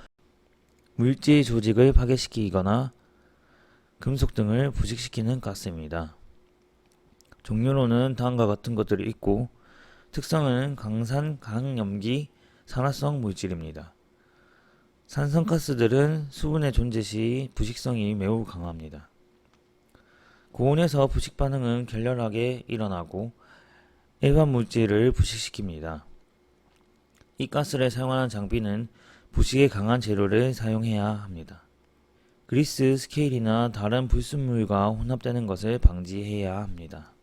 물질 조직을 파괴시키거나 금속 등을 부식시키는 가스입니다. 종류로는 다음과 같은 것들이 있고 특성은 강산, 강염기, 산화성 물질입니다. 산성가스들은 수분의 존재 시 부식성이 매우 강합니다. 고온에서 부식 반응은 격렬하게 일어나고 일반 물질을 부식시킵니다. 이 가스를 사용하는 장비는 부식에 강한 재료를 사용해야 합니다. 그리스, 스케일이나 다른 불순물과 혼합되는 것을 방지해야 합니다.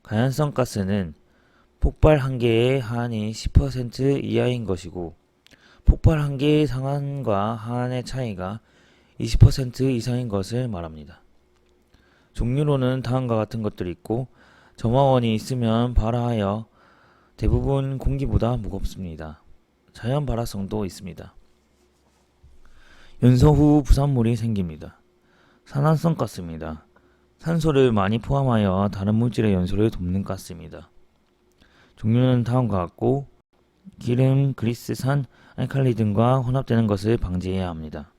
가연성 가스는 폭발 한계의 하한이 10% 이하인 것이고 폭발 한계의 상한과 하한의 차이가 20% 이상인 것을 말합니다. 종류로는 다음과 같은 것들이 있고 점화원이 있으면 발화하여 대부분 공기보다 무겁습니다. 자연 발화성도 있습니다. 연소 후 부산물이 생깁니다. 산화성 가스입니다. 산소를 많이 포함하여 다른 물질의 연소를 돕는 가스입니다. 종류는 다음과 같고 기름, 그리스, 산, 알칼리 등과 혼합되는 것을 방지해야 합니다.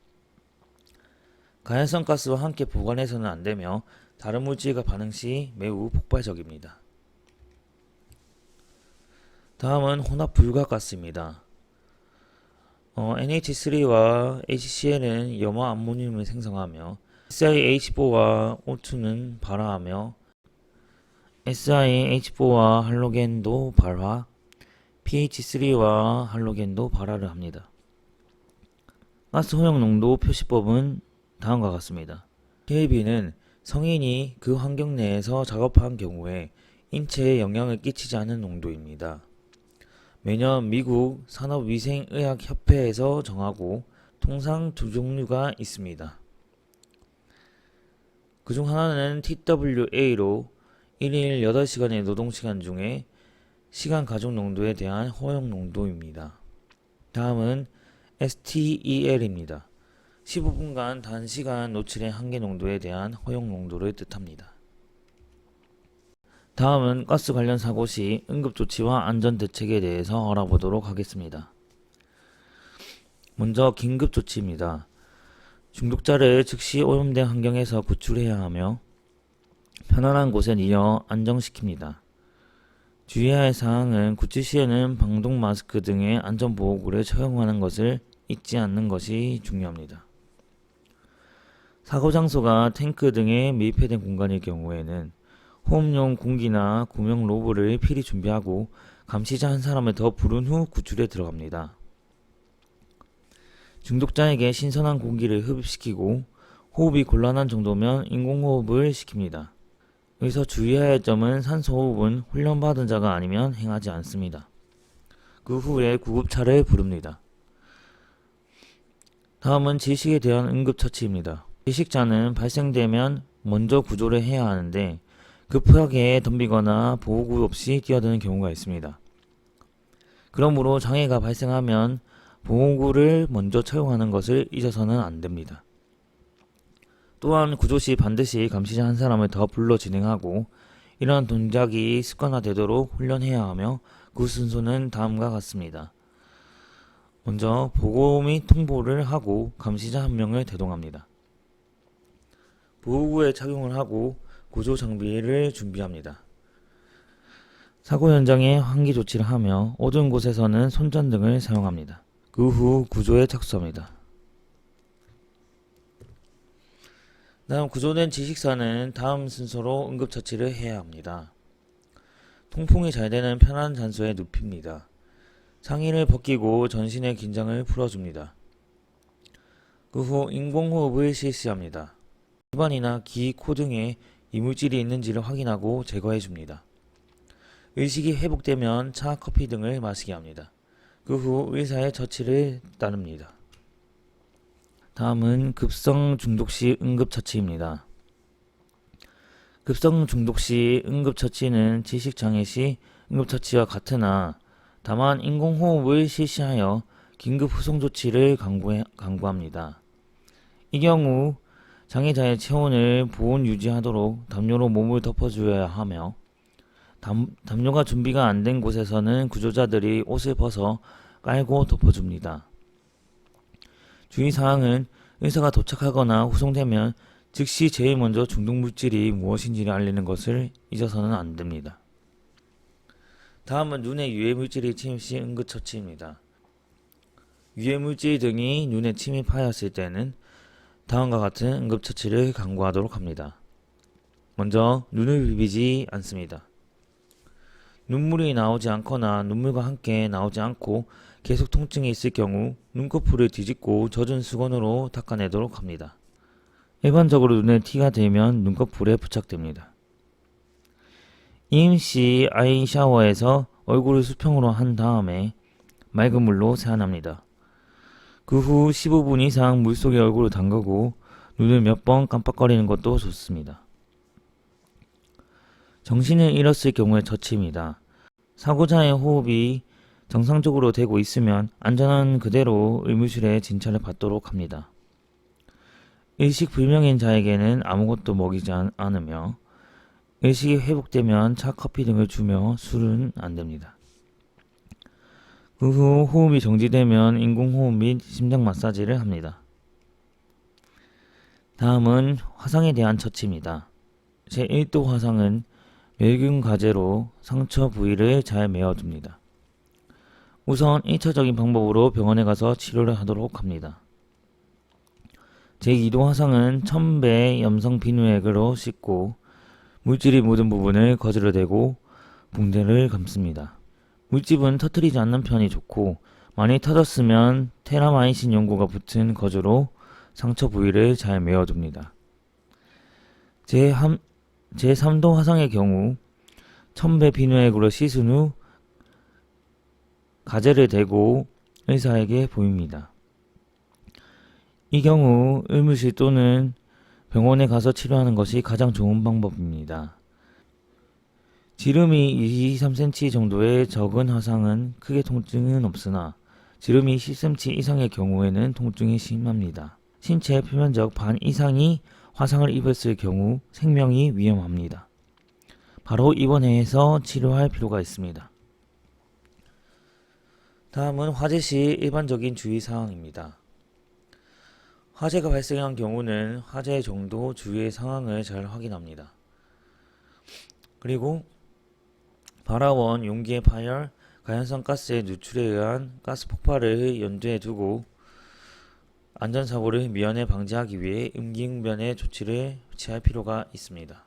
가연성 가스와 함께 보관해서는 안되며 다른 물질과 반응 시 매우 폭발적입니다. 다음은 혼합 불가 가스입니다. NH3와 HCl은 염화 암모늄을 생성하며 SiH4와 O2는 발화하며 SiH4와 할로겐도 발화, PH3와 할로겐도 발화를 합니다. 가스 허용 농도 표시법은 다음과 같습니다. KB는 성인이 그 환경 내에서 작업한 경우에 인체에 영향을 끼치지 않는 농도입니다. 매년 미국 산업위생의학협회에서 정하고 통상 두 종류가 있습니다. 그중 하나는 TWA로 1일 8시간의 노동시간 중에 시간 가중 농도에 대한 허용 농도입니다. 다음은 STEL입니다. 15분간 단시간 노출의 한계 농도에 대한 허용 농도를 뜻합니다. 다음은 가스 관련 사고 시 응급조치와 안전대책에 대해서 알아보도록 하겠습니다. 먼저 긴급조치입니다. 중독자를 즉시 오염된 환경에서 구출해야 하며 편안한 곳에 이어 안정시킵니다. 주의해야 할 사항은 구출 시에는 방독 마스크 등의 안전보호구를 착용하는 것을 잊지 않는 것이 중요합니다. 사고 장소가 탱크 등에 밀폐된 공간일 경우에는 호흡용 공기나 구명 로브를 필히 준비하고 감시자 한 사람을 더 부른 후 구출에 들어갑니다. 중독자에게 신선한 공기를 흡입시키고 호흡이 곤란한 정도면 인공호흡을 시킵니다. 여기서 주의해야 할 점은 산소호흡은 훈련받은 자가 아니면 행하지 않습니다. 그 후에 구급차를 부릅니다. 다음은 질식에 대한 응급처치입니다. 질식자는 발생되면 먼저 구조를 해야 하는데 급하게 덤비거나 보호구 없이 뛰어드는 경우가 있습니다. 그러므로 장애가 발생하면 보호구를 먼저 착용하는 것을 잊어서는 안됩니다. 또한 구조 시 반드시 감시자 한 사람을 더 불러 진행하고 이러한 동작이 습관화되도록 훈련해야 하며 그 순서는 다음과 같습니다. 먼저 보고 및 통보를 하고 감시자 한 명을 대동합니다. 보호구에 착용을 하고 구조 장비를 준비합니다. 사고 현장에 환기 조치를 하며 어두운 곳에서는 손전등을 사용합니다. 그 후 구조에 착수합니다. 다음 구조된 질식사는 다음 순서로 응급처치를 해야 합니다. 통풍이 잘 되는 편한 장소에 눕힙니다. 상의를 벗기고 전신의 긴장을 풀어줍니다. 그 후 인공호흡을 실시합니다. 입안이나 귀, 코 등에 이물질이 있는지를 확인하고 제거해줍니다. 의식이 회복되면 차, 커피 등을 마시게 합니다. 그 후 의사의 처치를 따릅니다. 다음은 급성 중독시 응급처치입니다. 급성 중독시 응급처치는 질식장애 시 응급처치와 같으나 다만 인공호흡을 실시하여 긴급 후송조치를 강구합니다. 이 경우 장애자의 체온을 보온 유지하도록 담요로 몸을 덮어줘야 하며 담요가 준비가 안 된 곳에서는 구조자들이 옷을 벗어 깔고 덮어줍니다. 주의사항은 의사가 도착하거나 후송되면 즉시 제일 먼저 중독 물질이 무엇인지를 알리는 것을 잊어서는 안 됩니다. 다음은 눈에 유해 물질이 침입 시 응급처치입니다. 유해 물질 등이 눈에 침입하였을 때는 다음과 같은 응급처치를 강구하도록 합니다. 먼저 눈을 비비지 않습니다. 눈물이 나오지 않거나 눈물과 함께 나오지 않고 계속 통증이 있을 경우 눈꺼풀을 뒤집고 젖은 수건으로 닦아내도록 합니다. 일반적으로 눈에 티가 들면 눈꺼풀에 부착됩니다. 이음시 아이 샤워에서 얼굴을 수평으로 한 다음에 맑은 물로 세안합니다. 그 후 15분 이상 물속에 얼굴을 담그고 눈을 몇 번 깜빡거리는 것도 좋습니다. 정신을 잃었을 경우의 처치입니다. 사고자의 호흡이 정상적으로 되고 있으면 안전한 그대로 의무실에 진찰을 받도록 합니다. 의식 불명인 자에게는 아무것도 먹이지 않으며 의식이 회복되면 차, 커피 등을 주며 술은 안 됩니다. 그 후 호흡이 정지되면 인공호흡 및 심장 마사지를 합니다. 다음은 화상에 대한 처치입니다. 제1도 화상은 멸균 가제로 상처 부위를 잘 메어줍니다. 우선 1차적인 방법으로 병원에 가서 치료를 하도록 합니다. 제2도 화상은 1000배 염성 비누액으로 씻고 물질이 묻은 부분을 거즈려 대고 붕대를 감습니다. 물집은 터뜨리지 않는 편이 좋고 많이 터졌으면 테라마이신 연고가 붙은 거즈로 상처 부위를 잘 메어줍니다. 제3도 화상의 경우 1000배 비누액으로 씻은 후 가제를 대고 의사에게 보입니다. 이 경우 의무실 또는 병원에 가서 치료하는 것이 가장 좋은 방법입니다. 지름이 23cm 정도의 적은 화상은 크게 통증은 없으나 지름이 10cm 이상의 경우에는 통증이 심합니다. 신체 표면적 반 이상이 화상을 입었을 경우 생명이 위험합니다. 바로 입원해서 치료할 필요가 있습니다. 다음은 화재 시 일반적인 주의사항입니다. 화재가 발생한 경우는 화재의 정도, 주위의 상황을 잘 확인합니다. 그리고 발화원, 용기의 파열, 가연성 가스의 누출에 의한 가스 폭발을 염두에 두고 안전사고를 미연에 방지하기 위해 임기응변의 조치를 취할 필요가 있습니다.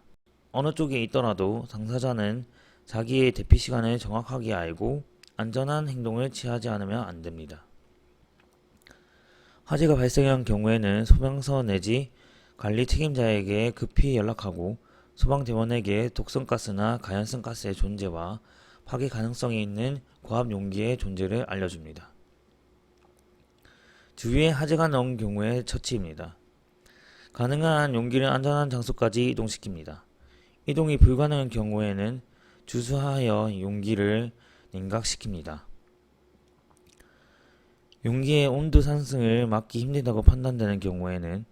어느 쪽에 있더라도 당사자는 자기의 대피 시간을 정확하게 알고 안전한 행동을 취하지 않으면 안 됩니다. 화재가 발생한 경우에는 소방서 내지 관리 책임자에게 급히 연락하고 소방대원에게 독성가스나 가연성 가스의 존재와 파괴 가능성이 있는 고압 용기의 존재를 알려줍니다. 주위에 화재가 나온 경우의 처치입니다. 가능한 용기를 안전한 장소까지 이동시킵니다. 이동이 불가능한 경우에는 주수하여 용기를 냉각시킵니다. 용기의 온도 상승을 막기 힘들다고 판단되는 경우에는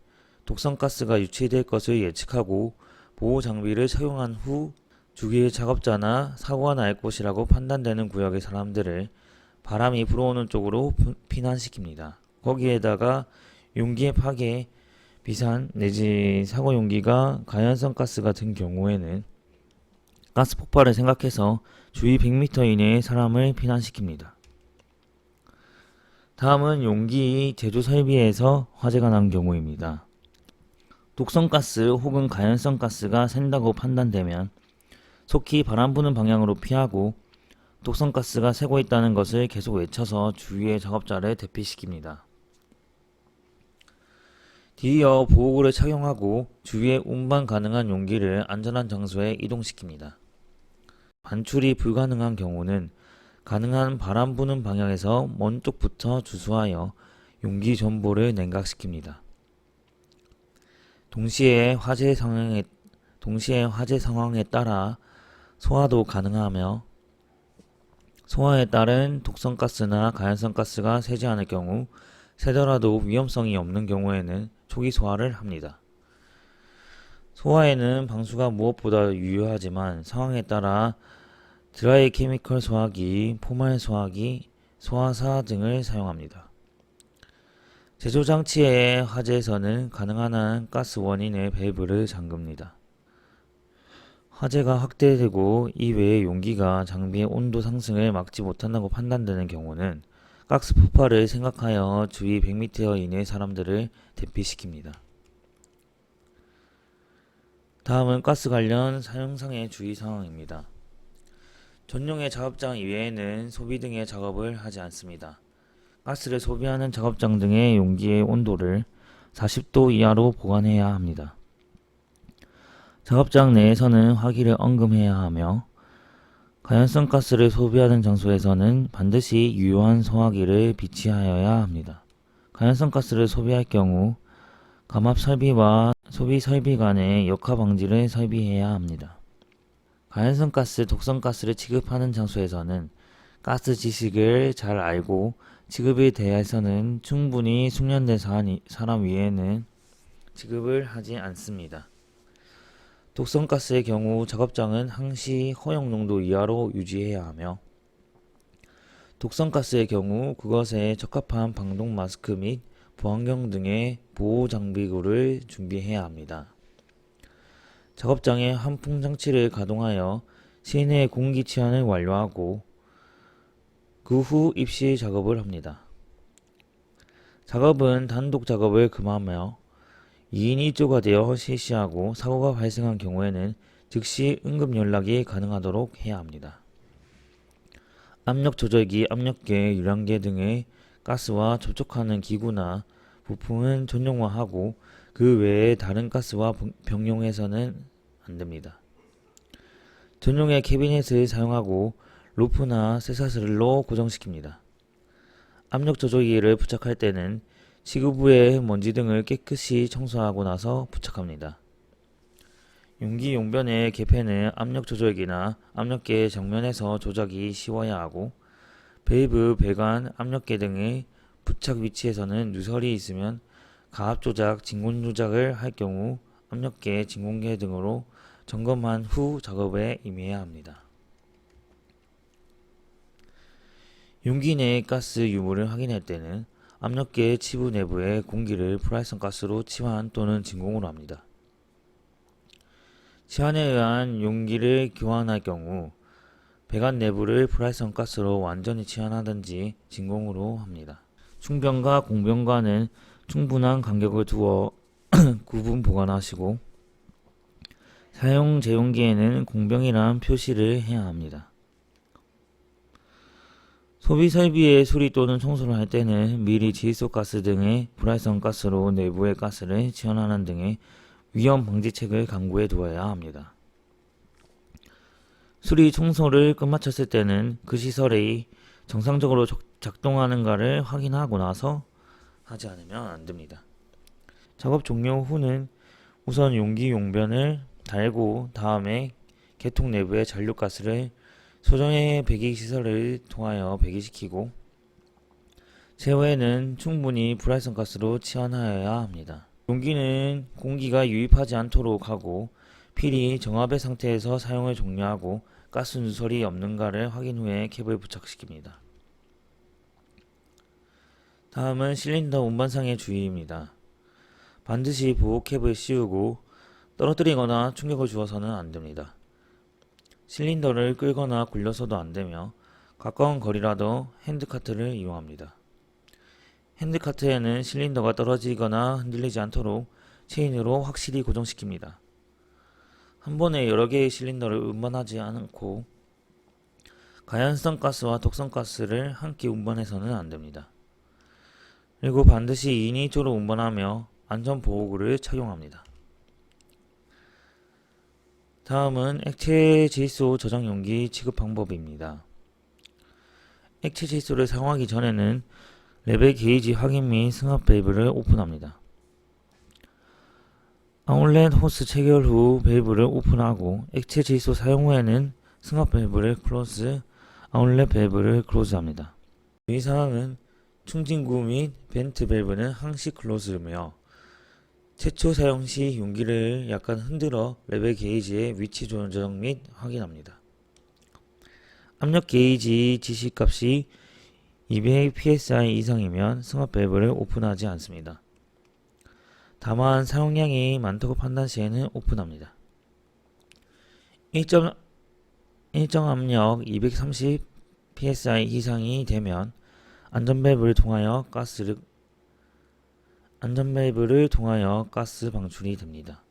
독성가스가 유출될 것을 예측하고 보호장비를 착용한 후 주위의 작업자나 사고가 날 곳이라고 판단되는 구역의 사람들을 바람이 불어오는 쪽으로 피난시킵니다. 거기에다가 용기의 파괴, 비산 내지 사고 용기가 가연성 가스 같은 경우에는 가스 폭발을 생각해서 주위 100m 이내의 사람을 피난시킵니다. 다음은 용기 제조 설비에서 화재가 난 경우입니다. 독성가스 혹은 가연성 가스가 샌다고 판단되면 속히 바람 부는 방향으로 피하고 독성가스가 새고 있다는 것을 계속 외쳐서 주위의 작업자를 대피시킵니다. 뒤이어 보호구를 착용하고 주위에 운반 가능한 용기를 안전한 장소에 이동시킵니다. 반출이 불가능한 경우는 가능한 바람 부는 방향에서 먼 쪽부터 주수하여 용기 전보를 냉각시킵니다. 동시에 화재 상황에 따라 소화도 가능하며 소화에 따른 독성가스나 가연성가스가 새지 않을 경우 새더라도 위험성이 없는 경우에는 초기 소화를 합니다. 소화에는 방수가 무엇보다 유효하지만 상황에 따라 드라이 케미컬 소화기, 포말 소화기, 소화사 등을 사용합니다. 제조 장치의 화재에서는 가능한 한 가스 원인의 밸브를 잠급니다. 화재가 확대되고 이외의 용기가 장비의 온도 상승을 막지 못한다고 판단되는 경우는 가스 폭발을 생각하여 주위 100m 이내의 사람들을 대피시킵니다. 다음은 가스 관련 사용상의 주의 사항입니다. 전용의 작업장 이외에는 소비 등의 작업을 하지 않습니다. 가스를 소비하는 작업장 등의 용기의 온도를 40도 이하로 보관해야 합니다. 작업장 내에서는 화기를 언금해야 하며 가연성 가스를 소비하는 장소에서는 반드시 유효한 소화기를 비치하여야 합니다. 가연성 가스를 소비할 경우 감압 설비와 소비 설비 간의 역화 방지를 설비해야 합니다. 가연성 가스, 독성 가스를 취급하는 장소에서는 가스 지식을 잘 알고 취급에 대해서는 충분히 숙련된 사람 외에는 취급을 하지 않습니다. 독성가스의 경우 작업장은 항시 허용 농도 이하로 유지해야 하며 독성가스의 경우 그것에 적합한 방독 마스크 및 보안경 등의 보호 장비구를 준비해야 합니다. 작업장에 환풍 장치를 가동하여 실내 공기 치환을 완료하고 그 후 입실 작업을 합니다. 작업은 단독 작업을 금하며 2인 1조가 되어 실시하고 사고가 발생한 경우에는 즉시 응급 연락이 가능하도록 해야 합니다. 압력 조절기, 압력계, 유량계 등의 가스와 접촉하는 기구나 부품은 전용화하고 그 외에 다른 가스와 병용해서는 안됩니다. 전용의 캐비넷을 사용하고 루프나 쇠사슬로 고정시킵니다. 압력 조절기를 부착할 때는 지구부의 먼지 등을 깨끗이 청소하고 나서 부착합니다. 용기 용변의 개폐는 압력 조절기나 압력계 정면에서 조작이 쉬워야 하고 밸브, 배관, 압력계 등의 부착 위치에서는 누설이 있으면 가압 조작, 진공 조작을 할 경우 압력계, 진공계 등으로 점검한 후 작업에 임해야 합니다. 용기 내의 가스 유무를 확인할 때는 압력계 치부 내부의 공기를 프라이선 가스로 치환 또는 진공으로 합니다. 치환에 의한 용기를 교환할 경우 배관 내부를 프라이선 가스로 완전히 치환하든지 진공으로 합니다. 충변과 공변과는 충분한 간격을 두어 구분 보관하시고 사용 제용기에는 공병이란 표시를 해야 합니다. 소비 설비의 수리 또는 청소를 할 때는 미리 질소가스 등의 불활성 가스로 내부의 가스를 치환하는 등의 위험 방지책을 강구해 두어야 합니다. 수리 청소를 끝마쳤을 때는 그 시설이 정상적으로 작동하는가를 확인하고 나서 하지 않으면 안됩니다. 작업 종료 후는 우선 용기 용변을 달고 다음에 개통 내부의 잔류가스를 소정의 배기시설을 통하여 배기시키고 제후에는 충분히 불활성 가스로 치환하여야 합니다. 용기는 공기가 유입하지 않도록 하고 필히 정압의 상태에서 사용을 종료하고 가스 누설이 없는가를 확인 후에 캡을 부착시킵니다. 다음은 실린더 운반상의 주의입니다. 반드시 보호 캡을 씌우고 떨어뜨리거나 충격을 주어서는 안됩니다. 실린더를 끌거나 굴려서도 안되며 가까운 거리라도 핸드카트를 이용합니다. 핸드카트에는 실린더가 떨어지거나 흔들리지 않도록 체인으로 확실히 고정시킵니다. 한 번에 여러 개의 실린더를 운반하지 않고 가연성 가스와 독성 가스를 함께 운반해서는 안됩니다. 그리고 반드시 2인 1조로 운반하며 안전보호구를 착용합니다. 다음은 액체 질소 저장 용기 취급 방법입니다. 액체 질소를 사용하기 전에는 레벨 게이지 확인 및 승합 밸브를 오픈합니다. 아웃렛 호스 체결 후 밸브를 오픈하고 액체 질소 사용 후에는 승합 밸브를 클로즈, 아웃렛 밸브를 클로즈합니다. 주의사항은 충진구 및 벤트 밸브는 항시 클로즈며 최초 사용 시 용기를 약간 흔들어 레벨 게이지의 위치 조정 및 확인합니다. 압력 게이지 지시값이 200 psi 이상이면 승합 밸브를 오픈하지 않습니다. 다만 사용량이 많다고 판단 시에는 오픈합니다. 일정 압력 230 psi 이상이 되면 안전밸브를 통하여 가스 방출이 됩니다.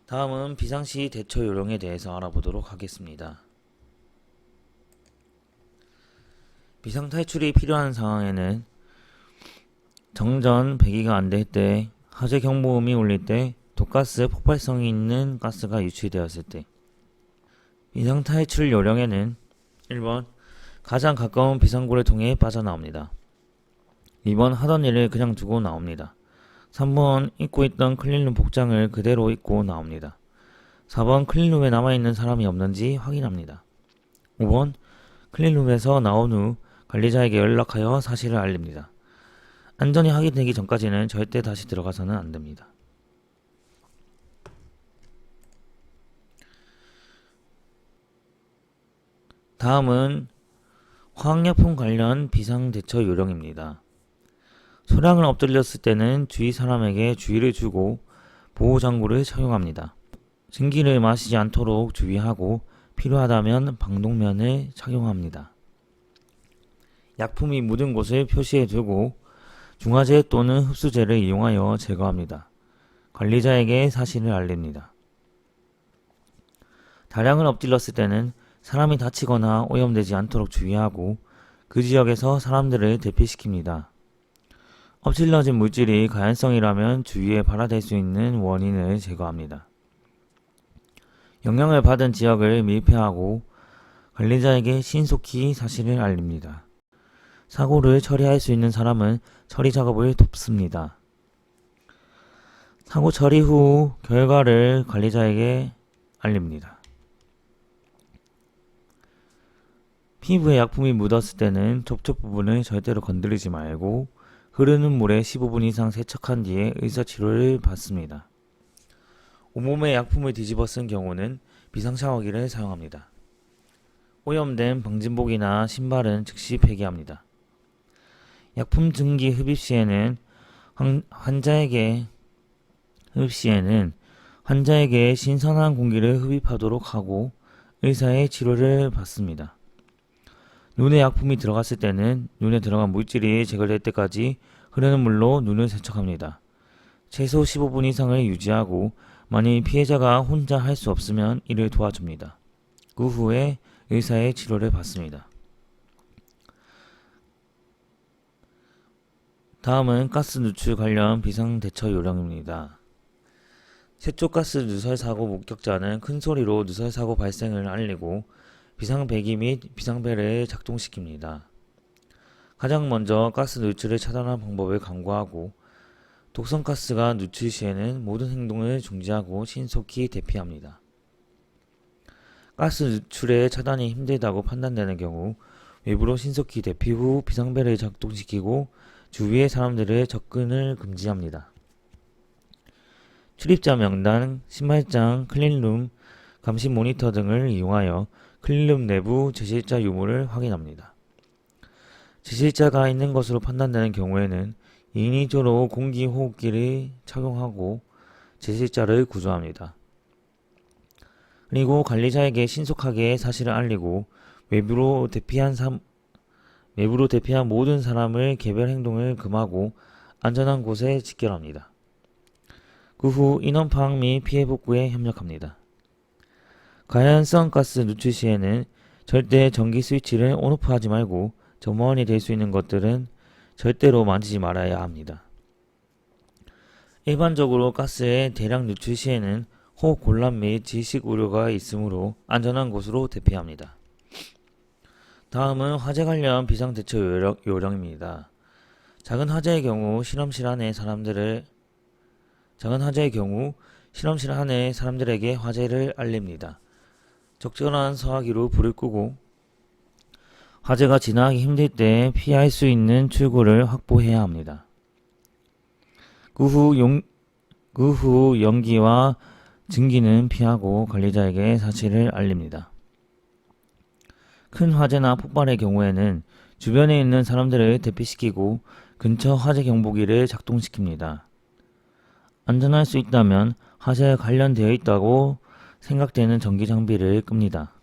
다음은 비상시 대처 요령에 대해서 알아보도록 하겠습니다. 비상 탈출이 필요한 상황에는 정전 배기가 안 될 때, 화재 경보음이 울릴 때, 독가스 폭발성이 있는 가스가 유출되었을 때. 비상 탈출 요령에는 1번 가장 가까운 비상구를 통해 빠져나옵니다. 2번 하던 일을 그냥 두고 나옵니다. 3번 입고 있던 클린룸 복장을 그대로 입고 나옵니다. 4번 클린룸에 남아있는 사람이 없는지 확인합니다. 5번 클린룸에서 나온 후 관리자에게 연락하여 사실을 알립니다. 안전이 확인되기 전까지는 절대 다시 들어가서는 안됩니다. 다음은 화학약품 관련 비상대처 요령입니다. 소량을 엎드렸을 때는 주위 사람에게 주의를 주고 보호장구를 착용합니다. 증기를 마시지 않도록 주의하고 필요하다면 방독면을 착용합니다. 약품이 묻은 곳을 표시해 두고 중화제 또는 흡수제를 이용하여 제거합니다. 관리자에게 사실을 알립니다. 다량을 엎질렀을 때는 사람이 다치거나 오염되지 않도록 주의하고 그 지역에서 사람들을 대피시킵니다. 엎질러진 물질이 가연성이라면 주위에 발화될 수 있는 원인을 제거합니다. 영향을 받은 지역을 밀폐하고 관리자에게 신속히 사실을 알립니다. 사고를 처리할 수 있는 사람은 처리 작업을 돕습니다. 사고 처리 후 결과를 관리자에게 알립니다. 피부에 약품이 묻었을 때는 접촉 부분을 절대로 건드리지 말고 흐르는 물에 15분 이상 세척한 뒤에 의사치료를 받습니다. 온몸에 약품을 뒤집어 쓴 경우는 비상샤워기를 사용합니다. 오염된 방진복이나 신발은 즉시 폐기합니다. 약품 증기 흡입 시에는 환자에게 신선한 공기를 흡입하도록 하고 의사의 치료를 받습니다. 눈에 약품이 들어갔을 때는 눈에 들어간 물질이 제거될 때까지 흐르는 물로 눈을 세척합니다. 최소 15분 이상을 유지하고 만일 피해자가 혼자 할 수 없으면 이를 도와줍니다. 그 후에 의사의 치료를 받습니다. 다음은 가스 누출 관련 비상대처 요령입니다. 세척가스 누설사고 목격자는 큰 소리로 누설사고 발생을 알리고 비상배기 및 비상벨을 작동시킵니다. 가장 먼저 가스 누출을 차단하는 방법을 강구하고 독성가스가 누출 시에는 모든 행동을 중지하고 신속히 대피합니다. 가스 누출의 차단이 힘들다고 판단되는 경우 외부로 신속히 대피 후 비상벨을 작동시키고 주위의 사람들의 접근을 금지합니다. 출입자 명단, 신발장, 클린룸, 감시 모니터 등을 이용하여 클린룸 내부 제실자 유무를 확인합니다. 제실자가 있는 것으로 판단되는 경우에는 인위적으로 공기호흡기를 착용하고 제실자를 구조합니다. 그리고 관리자에게 신속하게 사실을 알리고 외부로 대피한 모든 사람을 개별 행동을 금하고 안전한 곳에 직결합니다. 그 후 인원 파악 및 피해 복구에 협력합니다. 가연성 가스 누출 시에는 절대 전기 스위치를 온오프 하지 말고 점원이 될 수 있는 것들은 절대로 만지지 말아야 합니다. 일반적으로 가스의 대량 누출 시에는 호흡 곤란 및 질식 우려가 있으므로 안전한 곳으로 대피합니다. 다음은 화재 관련 비상대처 요령입니다. 작은 화재의 경우 실험실 안의 사람들에게 화재를 알립니다. 적절한 소화기로 불을 끄고 화재가 진화하기 힘들 때 피할 수 있는 출구를 확보해야 합니다. 그 후 연기와 증기는 피하고 관리자에게 사실을 알립니다. 큰 화재나 폭발의 경우에는 주변에 있는 사람들을 대피시키고 근처 화재 경보기를 작동시킵니다. 안전할 수 있다면 화재에 관련되어 있다고 생각되는 전기 장비를 끕니다.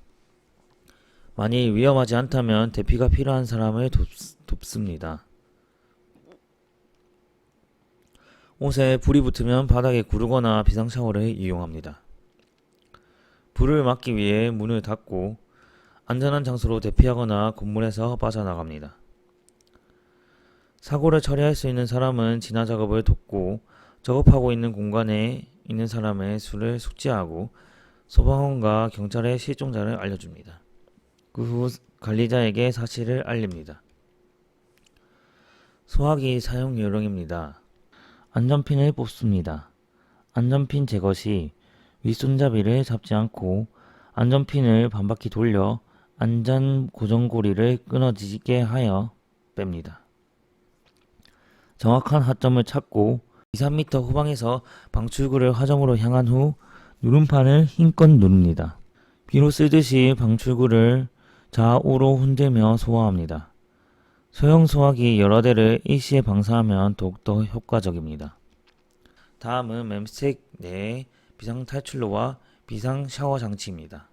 만일 위험하지 않다면 대피가 필요한 사람을 돕습니다. 옷에 불이 붙으면 바닥에 구르거나 비상샤워를 이용합니다. 불을 막기 위해 문을 닫고 안전한 장소로 대피하거나 건물에서 빠져나갑니다. 사고를 처리할 수 있는 사람은 진화 작업을 돕고 작업하고 있는 공간에 있는 사람의 수를 숙지하고 소방원과 경찰에 실종자를 알려줍니다. 그 후 관리자에게 사실을 알립니다. 소화기 사용 요령입니다. 안전핀을 뽑습니다. 안전핀 제거 시 윗손잡이를 잡지 않고 안전핀을 반바퀴 돌려 안전 고정고리를 끊어지게 하여 뺍니다. 정확한 하점을 찾고 2-3m 후방에서 방출구를 하점으로 향한 후 누름판을 힘껏 누릅니다. 비로 쓰듯이 방출구를 좌우로 흔들며 소화합니다. 소형 소화기 여러 대를 일시에 방사하면 더욱더 효과적입니다. 다음은 맴스택 내의 비상 탈출로와 비상 샤워 장치입니다.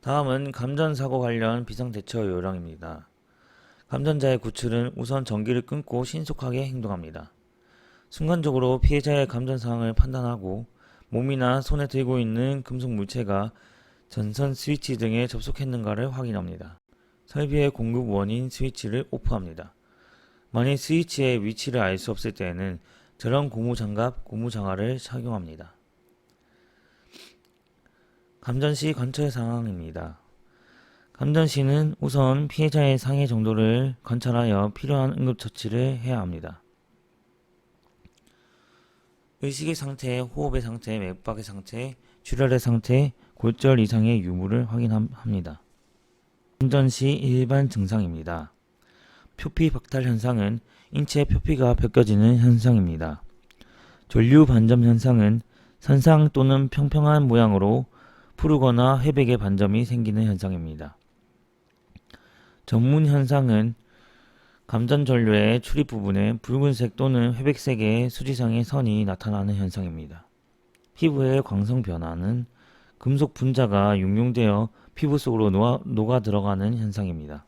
다음은 감전사고 관련 비상대처 요령입니다. 감전자의 구출은 우선 전기를 끊고 신속하게 행동합니다. 순간적으로 피해자의 감전 상황을 판단하고 몸이나 손에 들고 있는 금속 물체가 전선 스위치 등에 접속했는가를 확인합니다. 설비의 공급 원인 스위치를 오프합니다. 만일 스위치의 위치를 알 수 없을 때에는 저런 고무장갑, 고무장화를 착용합니다. 감전 시 관찰 상황입니다. 감전 시는 우선 피해자의 상해 정도를 관찰하여 필요한 응급처치를 해야 합니다. 의식의 상태, 호흡의 상태, 맥박의 상태, 출혈의 상태, 골절 이상의 유무를 확인합니다. 감전 시 일반 증상입니다. 표피 박탈 현상은 인체 표피가 벗겨지는 현상입니다. 전류 반점 현상은 선상 또는 평평한 모양으로 푸르거나 회백의 반점이 생기는 현상입니다. 전문 현상은 감전 전류의 출입 부분에 붉은색 또는 회백색의 수지상의 선이 나타나는 현상입니다. 피부의 광성 변화는 금속 분자가 융용되어 피부 속으로 녹아 들어가는 현상입니다.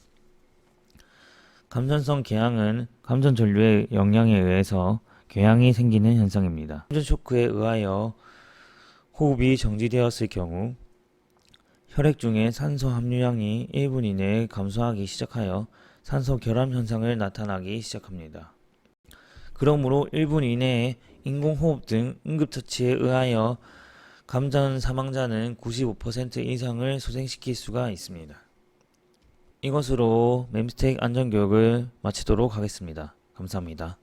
감전성 궤양은 감전 전류의 영향에 의해서 궤양이 생기는 현상입니다. 감전 쇼크에 의하여 호흡이 정지되었을 경우 혈액 중에 산소 함유량이 1분 이내에 감소하기 시작하여 산소 결함 현상을 나타나기 시작합니다. 그러므로 1분 이내에 인공호흡 등 응급처치에 의하여 감전 사망자는 95% 이상을 소생시킬 수가 있습니다. 이것으로 맴스택 안전교육을 마치도록 하겠습니다. 감사합니다.